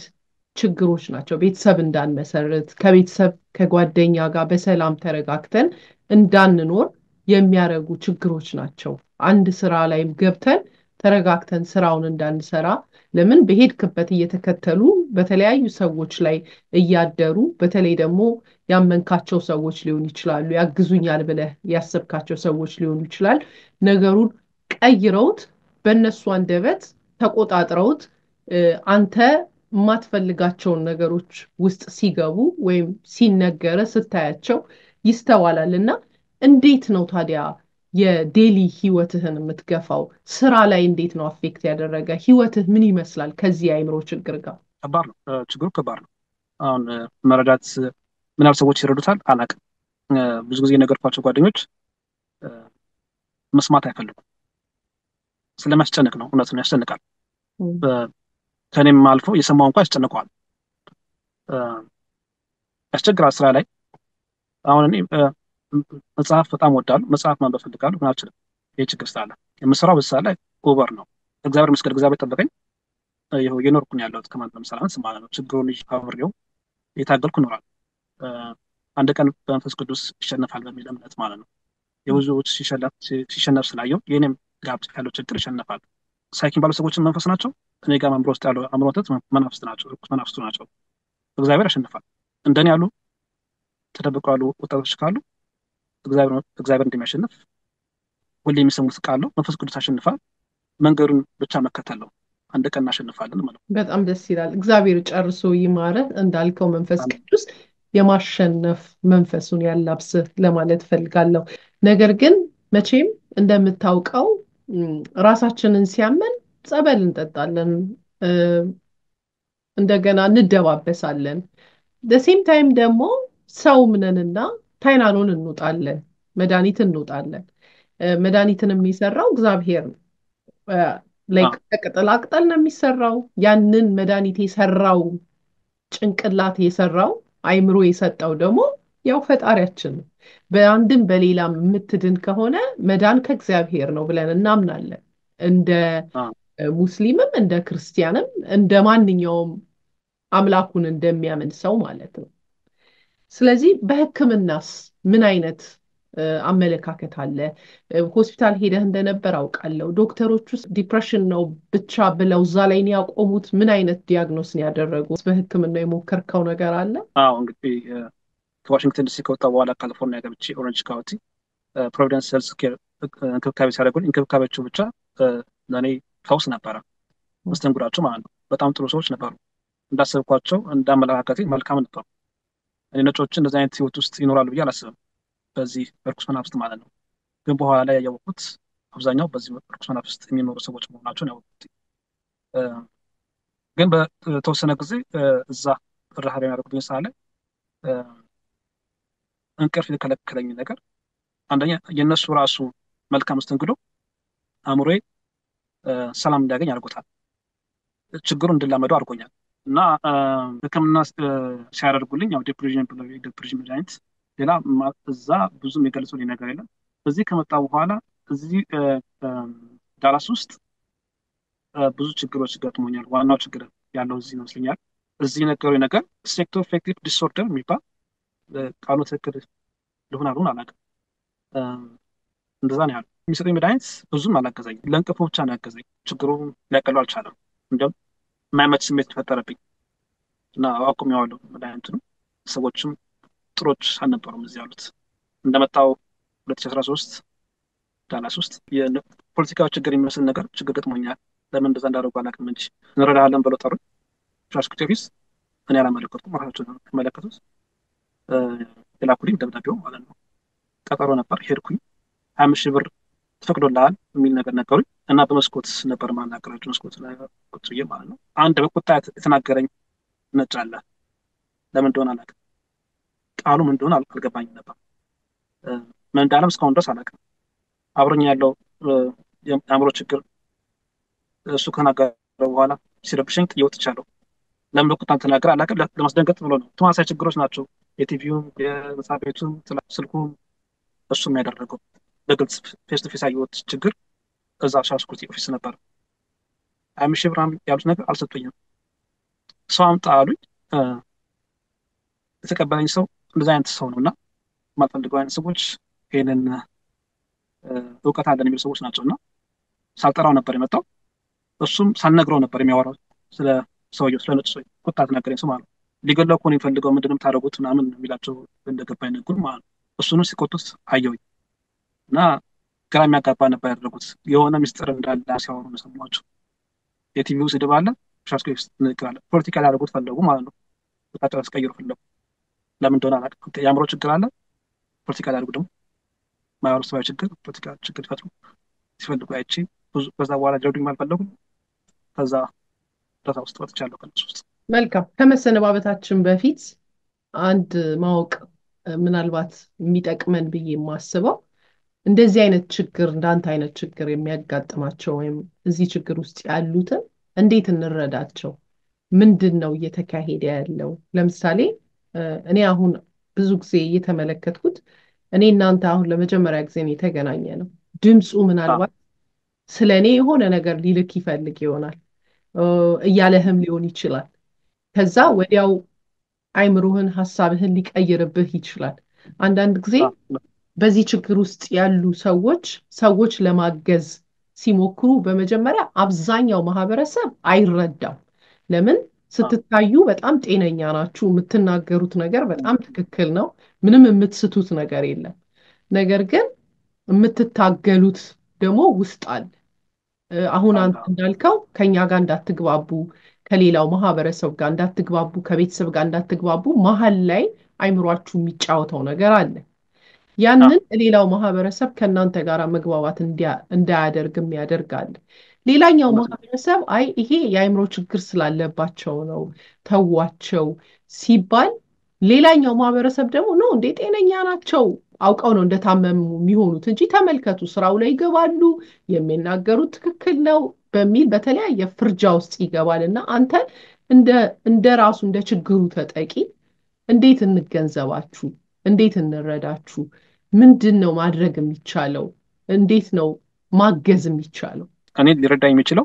ችግሮች ናቸው። ቤተሰብ እንዳንመሰርት፣ ከቤተሰብ ከጓደኛ ጋር በሰላም ተረጋግተን እንዳንኖር የሚያደርጉ ችግሮች ናቸው። አንድ ስራ ላይም ገብተን ተረጋግተን ስራውን እንዳንሰራ፣ ለምን በሄድክበት እየተከተሉ በተለያዩ ሰዎች ላይ እያደሩ፣ በተለይ ደግሞ ያመንካቸው ሰዎች ሊሆኑ ይችላሉ፣ ያግዙኛል ብለህ ያሰብካቸው ሰዎች ሊሆኑ ይችላል። ነገሩን ቀይረውት በእነሱ አንደበት ተቆጣጥረውት አንተ የማትፈልጋቸውን ነገሮች ውስጥ ሲገቡ ወይም ሲነገረ ስታያቸው ይስተዋላል። እና እንዴት ነው ታዲያ የዴሊ ህይወትህን የምትገፋው? ስራ ላይ እንዴት ነው አፌክት ያደረገ? ህይወትህ ምን ይመስላል ከዚህ የአእምሮ ችግር ጋር? ከባድ ነው ችግሩ፣ ከባድ ነው። አሁን መረዳት ምን ያህል ሰዎች ይረዱታል አላውቅም። ብዙ ጊዜ የነገርኳቸው ጓደኞች መስማት አይፈልጉም። ስለሚያስጨንቅ ነው። እውነቱን ያስጨንቃል። ከእኔም አልፎ የሰማው እንኳ ያስጨንቀዋል፣ ያስቸግራል ስራ ላይ። አሁን እኔ መጽሐፍ በጣም ወዳለሁ፣ መጽሐፍ ማንበብ እፈልጋለሁ፣ ግን አልችልም። ይህ ችግር ስላለ የምሰራው በዛ ላይ ኦቨር ነው። እግዚአብሔር ይመስገን፣ እግዚአብሔር ጠበቀኝ። ይኸው እየኖርኩኝ ያለሁት ከማን ለምሳሌ ማለት ነው። ችግሩን አብሬው የታገልኩ እኖራለሁ። አንድ ቀን በመንፈስ ቅዱስ ይሸነፋል በሚል እምነት ማለት ነው። የብዙዎች ሲሸነፍ ስላየው የእኔም ጋር ያለው ችግር ይሸነፋል። ሳይኪን ባሉ ሰዎችን መንፈስ ናቸው፣ እኔ ጋር አእምሮ ውስጥ ያለው አእምሮ ወተት መናፍስት ናቸው፣ መናፍስቱ ናቸው። እግዚአብሔር ያሸንፋል። እንደኔ ያሉ ተደብቀው ያሉ ወጣቶች ካሉ እግዚአብሔር እንደሚያሸንፍ ሁሌ የሚሰሙት ቃል ነው። መንፈስ ቅዱስ ያሸንፋል። መንገዱን ብቻ መከተል ነው። አንድ ቀን እናሸንፋለን ማለት ነው። በጣም ደስ ይላል። እግዚአብሔር ጨርሶ ይማረህ። እንዳልከው መንፈስ ቅዱስ የማሸነፍ መንፈሱን ያላብስህ ለማለት ፈልጋለሁ። ነገር ግን መቼም እንደምታውቀው ራሳችንን ሲያመን ጸበል እንጠጣለን፣ እንደገና እንደባበሳለን። ደሴም ታይም ደግሞ ሰው ምነንና ታይናኖን እንውጣለን፣ መድኃኒት እንውጣለን። መድኃኒትን የሚሰራው እግዚአብሔር ነው። ላይክ ከቅጠላ ቅጠል ነው የሚሰራው። ያንን መድኃኒት የሰራው ጭንቅላት የሰራው አይምሮ የሰጠው ደግሞ ያው ፈጣሪያችን ነው። በአንድም በሌላም የምትድን ከሆነ መዳን ከእግዚአብሔር ነው ብለን እናምናለን። እንደ ሙስሊምም እንደ ክርስቲያንም እንደ ማንኛውም አምላኩን እንደሚያምን ሰው ማለት ነው። ስለዚህ በሕክምናስ ምን አይነት አመለካከት አለ? ሆስፒታል ሄደህ እንደነበር አውቃለሁ። ዶክተሮች ውስጥ ዲፕሬሽን ነው ብቻ ብለው እዛ ላይ ያቆሙት? ምን አይነት ዲያግኖስ ነው ያደረጉት? በሕክምና የሞከርከው ነገር አለ? አዎ እንግዲህ ከዋሽንግተን ዲሲ ከወጣ በኋላ ካሊፎርኒያ ገብቼ ኦሬንጅ ካውንቲ ፕሮቪደንስ ሄልዝ ኬር እንክብካቤ ሲያደርጉልኝ እንክብካቤያቸው ብቻ ለእኔ ፈውስ ነበረ። መስተንግዷቸው ማለት ነው። በጣም ጥሩ ሰዎች ነበሩ። እንዳሰብኳቸው እንዳመለካከቴ መልካም ነበሩ። እኔ ነጮችን እንደዚህ አይነት ህይወት ውስጥ ይኖራሉ ብዬ አላስብም፣ በዚህ በርኩስ መናፍስት ማለት ነው። ግን በኋላ ላይ ያወቅሁት አብዛኛው በዚህ በርኩስ መናፍስት የሚኖሩ ሰዎች መሆናቸውን ያወቅሁት። ግን በተወሰነ ጊዜ እዛ ረሃብ የሚያደርጉብኝ ሰዓት ላይ እንቅልፍ የከለከለኝ ነገር አንደኛ የእነሱ ራሱ መልካም መስተንግዶ አእምሮዬ ሰላም እንዲያገኝ አድርጎታል። ችግሩ እንድላመደው አድርጎኛል። እና ሕክምና ሲያደርጉልኝ ያው ዲፕሬሽን ብለው የዲፕሬሽን መድኃኒት ሌላ እዛ ብዙም የገለጹልኝ ነገር የለም። እዚህ ከመጣ በኋላ እዚህ ዳላስ ውስጥ ብዙ ችግሮች ገጥሞኛል። ዋናው ችግር ያለው እዚህ ይመስለኛል። እዚህ ነገሩኝ ነገር ሴክቶአፌክቲቭ ዲስኦርደር የሚባል ቃሉ ትክክል ልሆን አልሆን አላውቅም። እንደዛ ነው ያለው። የሚሰጠኝ መድኃኒት ብዙም አላገዘኝ፣ ለእንቅልፍ ብቻ ነው ያገዘኝ። ችግሩ ሊያቀለው አልቻለም። እንዲያውም የማይመች ስሜት ፈጠረብኝ እና አቁሜዋለሁ መድኃኒቱንም። ሰዎችም ጥሮች አልነበሩም እዚህ ያሉት። እንደመጣው 2013 ዳላስ ውስጥ የፖለቲካዊ ችግር የሚመስል ችግር ገጥሞኛል። ለምን እንደዛ እንዳደረጉ አላውቅም እንጂ እንረዳሃለን ብለው ጠሩኝ። ትራንስፖርት ኦፊስ እኔ አላመለከትኩም፣ ራሳቸው ነው የተመለከቱት። የላኩልኝ ደብዳቤው ማለት ነው። ቀጠሮ ነበር፣ ሄድኩኝ። 25 ሺህ ብር ተፈቅዶልሃል የሚል ነገር ነገሩኝ እና በመስኮት ነበር ማናገራቸው። መስኮት ላይ ቁጭ ብዬ ማለት ነው። አንድ በቁጣ የተናገረኝ ነጭ አለ። ለምን እንደሆነ አላውቅም። ቃሉ ምን እንደሆነ አልገባኝም ነበር። ምን እንዳለም እስካሁን ድረስ አላውቅም። አብሮኝ ያለው የአእምሮ ችግር እሱ ከናገረ በኋላ ሲረብሸኝ ጥዬ ወጥቻለሁ። ለምን በቁጣ ተናገረ አላውቅም። ለማስደንገጥ ብሎ ነው። ተመሳሳይ ችግሮች ናቸው። የቲቪውም የመጽሐፍ ቤቱም ስልኩም እሱም ያደረገው በግልጽ ፌስ ቱ ፌስ ያየሁት ችግር እዛ ሻስኩርቲ ኦፊስ ነበር። 25 ሺህ ብር ያሉት ነገር አልሰጡኝም። ሰው አምጣ አሉኝ። የተቀበለኝ ሰው እንደዚ አይነት ሰው ነው እና የማልፈልገው አይነት ሰዎች ይህንን እውቀት አለን የሚሉ ሰዎች ናቸው እና ሳልጠራው ነበር የመጣው። እሱም ሳልነግረው ነበር የሚያወራው ስለ ሰውየው፣ ስለ ነጭ ሰው ቁጣ ተናገረኝ። ሰው ማለት ሊገለው እኮ ነው የሚፈልገው፣ ምንድን ነው የምታደርጉት ምናምን የሚላቸው እንደገባኝ ነግሩ ማለት ነው። እሱንም ሲቆጡት አየሁኝ እና ግራ የሚያጋባ ነበር ያደረጉት። የሆነ ሚስጥር እንዳለ ሲያወሩ ነው የሰማኋቸው። የቲቪው ስድብ አለ፣ ሻስኮ ንግግር አለ። ፖለቲካ ሊያደርጉት ፈለጉ ማለት ነው። ቁጣቸው ያስቀይሩ ፈለጉ። ለምን እንደሆነ አላውቅም። የአእምሮ ችግር አለ፣ ፖለቲካ ሊያደርጉ ደግሞ ማህበረሰባዊ ችግር፣ ፖለቲካ ችግር ሊፈጥሩ ሲፈልጉ አይቼ ብዙ በዛ በኋላ ሊረዱኝ አልፈለጉም። ከዛ እርዳታ ውስጥ ወጥቻለሁ ከነሱ ውስጥ። መልካም። ከመሰነባበታችን በፊት አንድ ማወቅ ምናልባት የሚጠቅመን ብዬ የማስበው እንደዚህ አይነት ችግር እንዳንተ አይነት ችግር የሚያጋጥማቸው ወይም እዚህ ችግር ውስጥ ያሉትን እንዴት እንረዳቸው? ምንድን ነው እየተካሄደ ያለው? ለምሳሌ እኔ አሁን ብዙ ጊዜ እየተመለከትኩት እኔ እናንተ አሁን ለመጀመሪያ ጊዜ የተገናኘ ነው። ድምፁ ምናልባት ስለ እኔ የሆነ ነገር ሊልክ ይፈልግ ይሆናል፣ እያለህም ሊሆን ይችላል። ከዛ ወዲያው አይምሮህን ሀሳብህን ሊቀይርብህ ይችላል። አንዳንድ ጊዜ በዚህ ችግር ውስጥ ያሉ ሰዎች ለማገዝ ሲሞክሩ በመጀመሪያ አብዛኛው ማህበረሰብ አይረዳም። ለምን? ስትታዩ በጣም ጤነኛ ናችሁ፣ የምትናገሩት ነገር በጣም ትክክል ነው፣ ምንም የምትስቱት ነገር የለም። ነገር ግን የምትታገሉት ደግሞ ውስጥ አለ። አሁን አንተ እንዳልከው ከኛ ጋር እንዳትግባቡ፣ ከሌላው ማህበረሰብ ጋር እንዳትግባቡ፣ ከቤተሰብ ጋር እንዳትግባቡ መሀል ላይ አይምሯችሁ የሚጫወተው ነገር አለ። ያንን ሌላው ማህበረሰብ ከእናንተ ጋር መግባባት እንዳያደርግም ያደርጋል። ሌላኛው ማህበረሰብ አይ ይሄ የአይምሮ ችግር ስላለባቸው ነው ተዋቸው ሲባል፣ ሌላኛው ማህበረሰብ ደግሞ ነው እንዴ ጤነኛ ናቸው አውቀው ነው እንደታመሙ የሚሆኑት እንጂ ተመልከቱ ስራው ላይ ይገባሉ፣ የሚናገሩት ትክክል ነው በሚል በተለያየ ፍርጃ ውስጥ ይገባል። እና አንተ እንደ ራሱ እንደ ችግሩ ተጠቂ እንዴት እንገንዘባችሁ? እንዴት እንረዳችሁ? ምንድን ነው ማድረግ የሚቻለው? እንዴት ነው ማገዝ የሚቻለው? እኔ ሊረዳ የሚችለው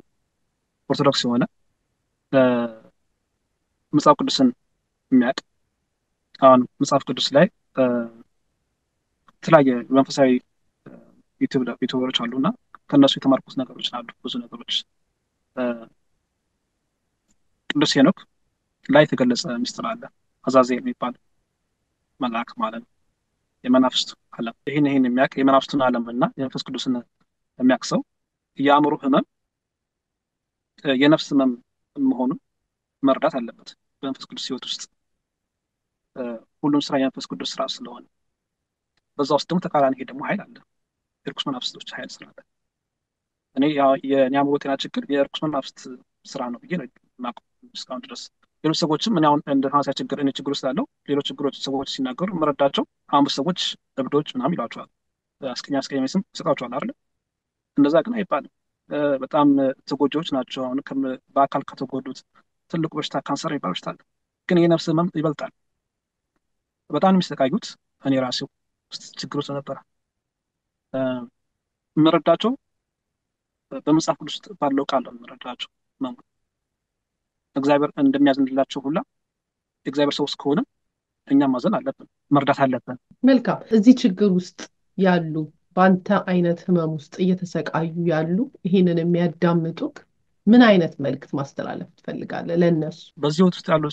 ኦርቶዶክስ የሆነ መጽሐፍ ቅዱስን የሚያውቅ አሁን መጽሐፍ ቅዱስ ላይ የተለያየ መንፈሳዊ ዩቲዩበሮች አሉ እና ከእነሱ የተማርኩት ነገሮች አሉ። ብዙ ነገሮች ቅዱስ ሄኖክ ላይ የተገለጸ ሚስጥር አለ። አዛዜል የሚባል መልአክ ማለት ነው። የመናፍስቱ ዓለም ይህን የሚያውቅ የመናፍስቱን ዓለም እና የመንፈስ ቅዱስን የሚያውቅ ሰው የአእምሮ ህመም የነፍስ ህመም መሆኑን መረዳት አለበት። በመንፈስ ቅዱስ ህይወት ውስጥ ሁሉም ስራ የመንፈስ ቅዱስ ስራ ስለሆነ በዛ ውስጥ ደግሞ ተቃራኒ ደግሞ ኃይል አለ። የርኩስ መናፍስቶች ኃይል ስላለ እኔ የኔ አእምሮ ጤና ችግር የርኩስ መናፍስት ስራ ነው ብዬ ነው እስካሁን ድረስ። ሌሎች ሰዎችም እኔ አሁን እንደ ተመሳሳይ ችግር እኔ ችግር ውስጥ ያለው ሌሎች ችግሮች ሰዎች ሲናገሩ መረዳቸው አሁን ሰዎች እብዶች ምናምን ይሏቸዋል፣ አስቀኛ ስም ይሰጣቸዋል አይደለ? እንደዛ ግን አይባልም። በጣም ተጎጂዎች ናቸው። አሁን በአካል ከተጎዱት ትልቁ በሽታ ካንሰር የሚባል በሽታ አለ። ግን የነፍስ ህመም ይበልጣል። በጣም የሚሰቃዩት እኔ ራሴው ውስጥ ችግሩ ስለነበረ የምረዳቸው በመጽሐፍ ቅዱስ ውስጥ ባለው ቃል ነው የምረዳቸው። ህመሙ እግዚአብሔር እንደሚያዝንላቸው ሁላ የእግዚአብሔር ሰው እስከሆነ እኛም ማዘን አለብን፣ መርዳት አለብን። መልካም። እዚህ ችግር ውስጥ ያሉ በአንተ አይነት ህመም ውስጥ እየተሰቃዩ ያሉ ይህንን የሚያዳምጡክ ምን አይነት መልዕክት ማስተላለፍ ትፈልጋለህ ለእነሱ? በዚህ ህይወት ውስጥ ያሉ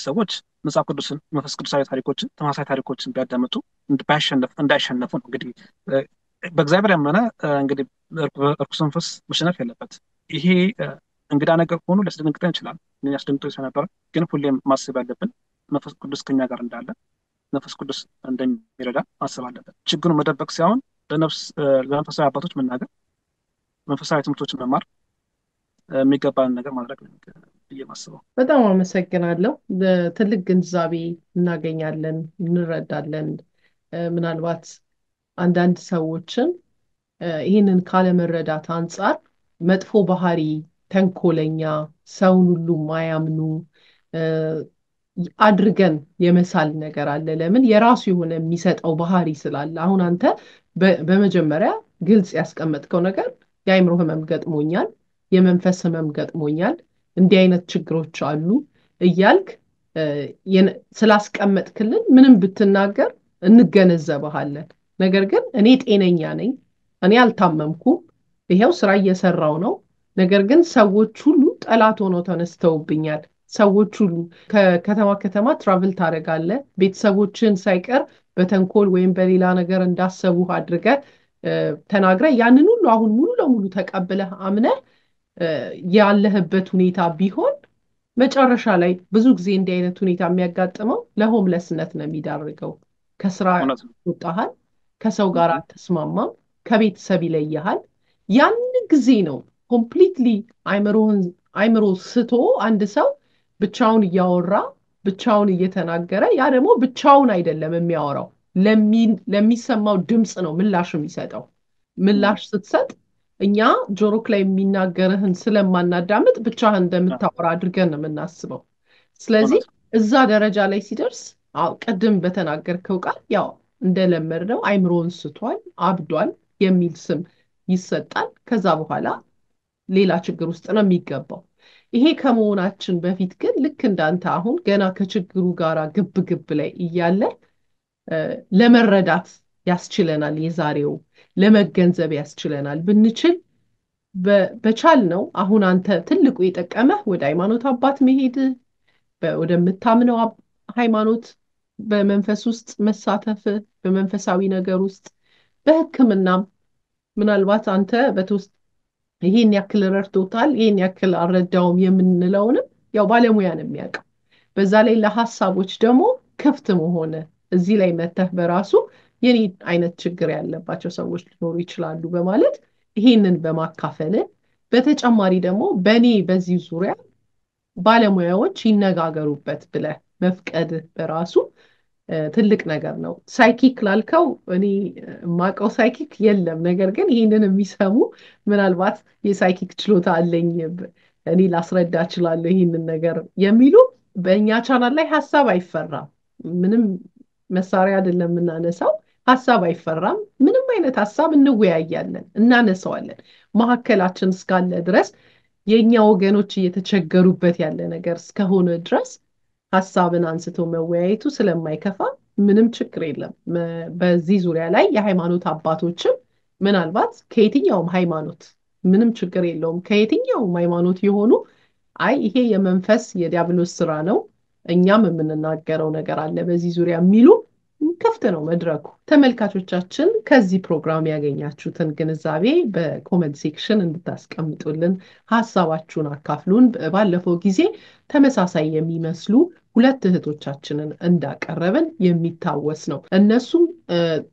ሰዎች መጽሐፍ ቅዱስን፣ መንፈስ ቅዱሳዊ ታሪኮችን፣ ተመሳሳይ ታሪኮችን ቢያዳምጡ እንዳይሸነፉ ነው። እንግዲህ በእግዚአብሔር ያመነ እንግዲህ እርኩስ መንፈስ መሸነፍ የለበት። ይሄ እንግዳ ነገር ሆኖ ሊያስደነግጠን ይችላል። ያስደንግጦ ስለነበረ ግን ሁሌም ማሰብ ያለብን መንፈስ ቅዱስ ከኛ ጋር እንዳለ፣ መንፈስ ቅዱስ እንደሚረዳ ማሰብ አለብን። ችግሩን መደበቅ ሳይሆን ለመንፈሳዊ አባቶች መናገር፣ መንፈሳዊ ትምህርቶችን መማር፣ የሚገባን ነገር ማድረግ ብዬ ማስበው። በጣም አመሰግናለሁ። ትልቅ ግንዛቤ እናገኛለን፣ እንረዳለን። ምናልባት አንዳንድ ሰዎችን ይህንን ካለመረዳት አንጻር መጥፎ ባህሪ፣ ተንኮለኛ፣ ሰውን ሁሉ ማያምኑ አድርገን የመሳል ነገር አለ። ለምን? የራሱ የሆነ የሚሰጠው ባህሪ ስላለ። አሁን አንተ በመጀመሪያ ግልጽ ያስቀመጥከው ነገር የአእምሮ ህመም ገጥሞኛል፣ የመንፈስ ህመም ገጥሞኛል፣ እንዲህ አይነት ችግሮች አሉ እያልክ ስላስቀመጥክልን ምንም ብትናገር እንገነዘበሃለን። ነገር ግን እኔ ጤነኛ ነኝ፣ እኔ አልታመምኩም፣ ይሄው ስራ እየሰራው ነው። ነገር ግን ሰዎች ሁሉ ጠላት ሆነው ተነስተውብኛል። ሰዎች ሁሉ ከከተማ ከተማ ትራቭል ታደርጋለህ፣ ቤተሰቦችን ሳይቀር በተንኮል ወይም በሌላ ነገር እንዳሰቡ አድርገህ ተናግረህ ያንን ሁሉ አሁን ሙሉ ለሙሉ ተቀብለህ አምነህ ያለህበት ሁኔታ ቢሆን መጨረሻ ላይ ብዙ ጊዜ እንዲህ አይነት ሁኔታ የሚያጋጥመው ለሆምለስነት ነው የሚዳርገው። ከስራ ወጣሃል፣ ከሰው ጋር አትስማማም፣ ከቤተሰብ ይለይሃል። ያን ጊዜ ነው ኮምፕሊትሊ አይምሮ ስቶ አንድ ሰው ብቻውን እያወራ ብቻውን እየተናገረ፣ ያ ደግሞ ብቻውን አይደለም የሚያወራው፣ ለሚሰማው ድምፅ ነው ምላሽ የሚሰጠው። ምላሽ ስትሰጥ እኛ ጆሮክ ላይ የሚናገርህን ስለማናዳምጥ ብቻህን እንደምታወራ አድርገን ነው የምናስበው። ስለዚህ እዛ ደረጃ ላይ ሲደርስ ቅድም በተናገርከው ቃል ያው እንደለመድነው አይምሮን ስቷል፣ አብዷል የሚል ስም ይሰጣል። ከዛ በኋላ ሌላ ችግር ውስጥ ነው የሚገባው። ይሄ ከመሆናችን በፊት ግን ልክ እንዳንተ አሁን ገና ከችግሩ ጋር ግብ ግብ ላይ እያለ ለመረዳት ያስችለናል፣ የዛሬው ለመገንዘብ ያስችለናል። ብንችል በቻል ነው። አሁን አንተ ትልቁ የጠቀመህ ወደ ሃይማኖት አባት መሄድ፣ ወደምታምነው ሃይማኖት በመንፈስ ውስጥ መሳተፍ፣ በመንፈሳዊ ነገር ውስጥ በሕክምናም ምናልባት አንተ ይሄን ያክል ረድቶታል፣ ይሄን ያክል አልረዳውም የምንለውንም ያው ባለሙያ ነው የሚያውቀው። በዛ ላይ ለሀሳቦች ደግሞ ክፍት መሆን እዚህ ላይ መተህ በራሱ የኔ አይነት ችግር ያለባቸው ሰዎች ሊኖሩ ይችላሉ በማለት ይሄንን በማካፈል በተጨማሪ ደግሞ በእኔ በዚህ ዙሪያ ባለሙያዎች ይነጋገሩበት ብለህ መፍቀድ በራሱ ትልቅ ነገር ነው። ሳይኪክ ላልከው እኔ የማውቀው ሳይኪክ የለም። ነገር ግን ይህንን የሚሰሙ ምናልባት የሳይኪክ ችሎታ አለኝ እኔ ላስረዳ እችላለሁ ይህንን ነገር የሚሉ በእኛ ቻናል ላይ ሀሳብ አይፈራም። ምንም መሳሪያ አይደለም የምናነሳው፣ ሀሳብ አይፈራም። ምንም አይነት ሀሳብ እንወያያለን፣ እናነሳዋለን። መሀከላችን እስካለ ድረስ የእኛ ወገኖች እየተቸገሩበት ያለ ነገር እስከሆነ ድረስ ሀሳብን አንስቶ መወያየቱ ስለማይከፋ ምንም ችግር የለም። በዚህ ዙሪያ ላይ የሃይማኖት አባቶችም ምናልባት ከየትኛውም ሃይማኖት ምንም ችግር የለውም፣ ከየትኛውም ሃይማኖት የሆኑ አይ ይሄ የመንፈስ የዲያብሎስ ስራ ነው፣ እኛም የምንናገረው ነገር አለ በዚህ ዙሪያ የሚሉ ክፍት ነው መድረኩ። ተመልካቾቻችን ከዚህ ፕሮግራም ያገኛችሁትን ግንዛቤ በኮመንት ሴክሽን እንድታስቀምጡልን፣ ሀሳባችሁን አካፍሉን። ባለፈው ጊዜ ተመሳሳይ የሚመስሉ ሁለት እህቶቻችንን እንዳቀረብን የሚታወስ ነው። እነሱም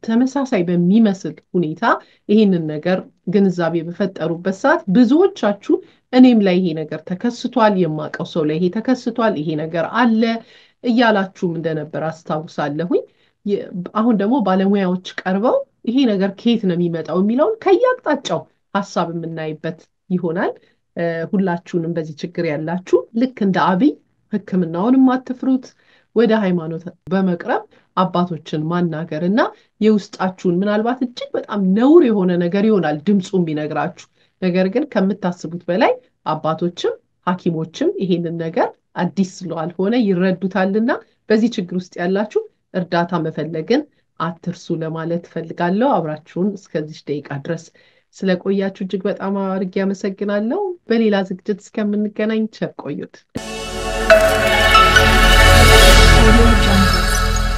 ተመሳሳይ በሚመስል ሁኔታ ይህንን ነገር ግንዛቤ በፈጠሩበት ሰዓት ብዙዎቻችሁ እኔም ላይ ይሄ ነገር ተከስቷል፣ የማውቀው ሰው ላይ ይሄ ተከስቷል፣ ይሄ ነገር አለ እያላችሁም እንደነበር አስታውሳለሁኝ። አሁን ደግሞ ባለሙያዎች ቀርበው ይሄ ነገር ከየት ነው የሚመጣው የሚለውን ከየአቅጣጫው ሀሳብ የምናይበት ይሆናል። ሁላችሁንም በዚህ ችግር ያላችሁ ልክ እንደ አብይ ሕክምናውንም አትፍሩት። ወደ ሃይማኖት በመቅረብ አባቶችን ማናገር እና የውስጣችሁን ምናልባት እጅግ በጣም ነውር የሆነ ነገር ይሆናል ድምፁ የሚነግራችሁ፣ ነገር ግን ከምታስቡት በላይ አባቶችም ሐኪሞችም ይሄንን ነገር አዲስ ስላልሆነ ይረዱታልና በዚህ ችግር ውስጥ ያላችሁ እርዳታ መፈለግን አትርሱ ለማለት ፈልጋለሁ። አብራችሁን እስከዚህ ደቂቃ ድረስ ስለቆያችሁ እጅግ በጣም አድርጌ አመሰግናለሁ። በሌላ ዝግጅት እስከምንገናኝ ቸር ቆዩት።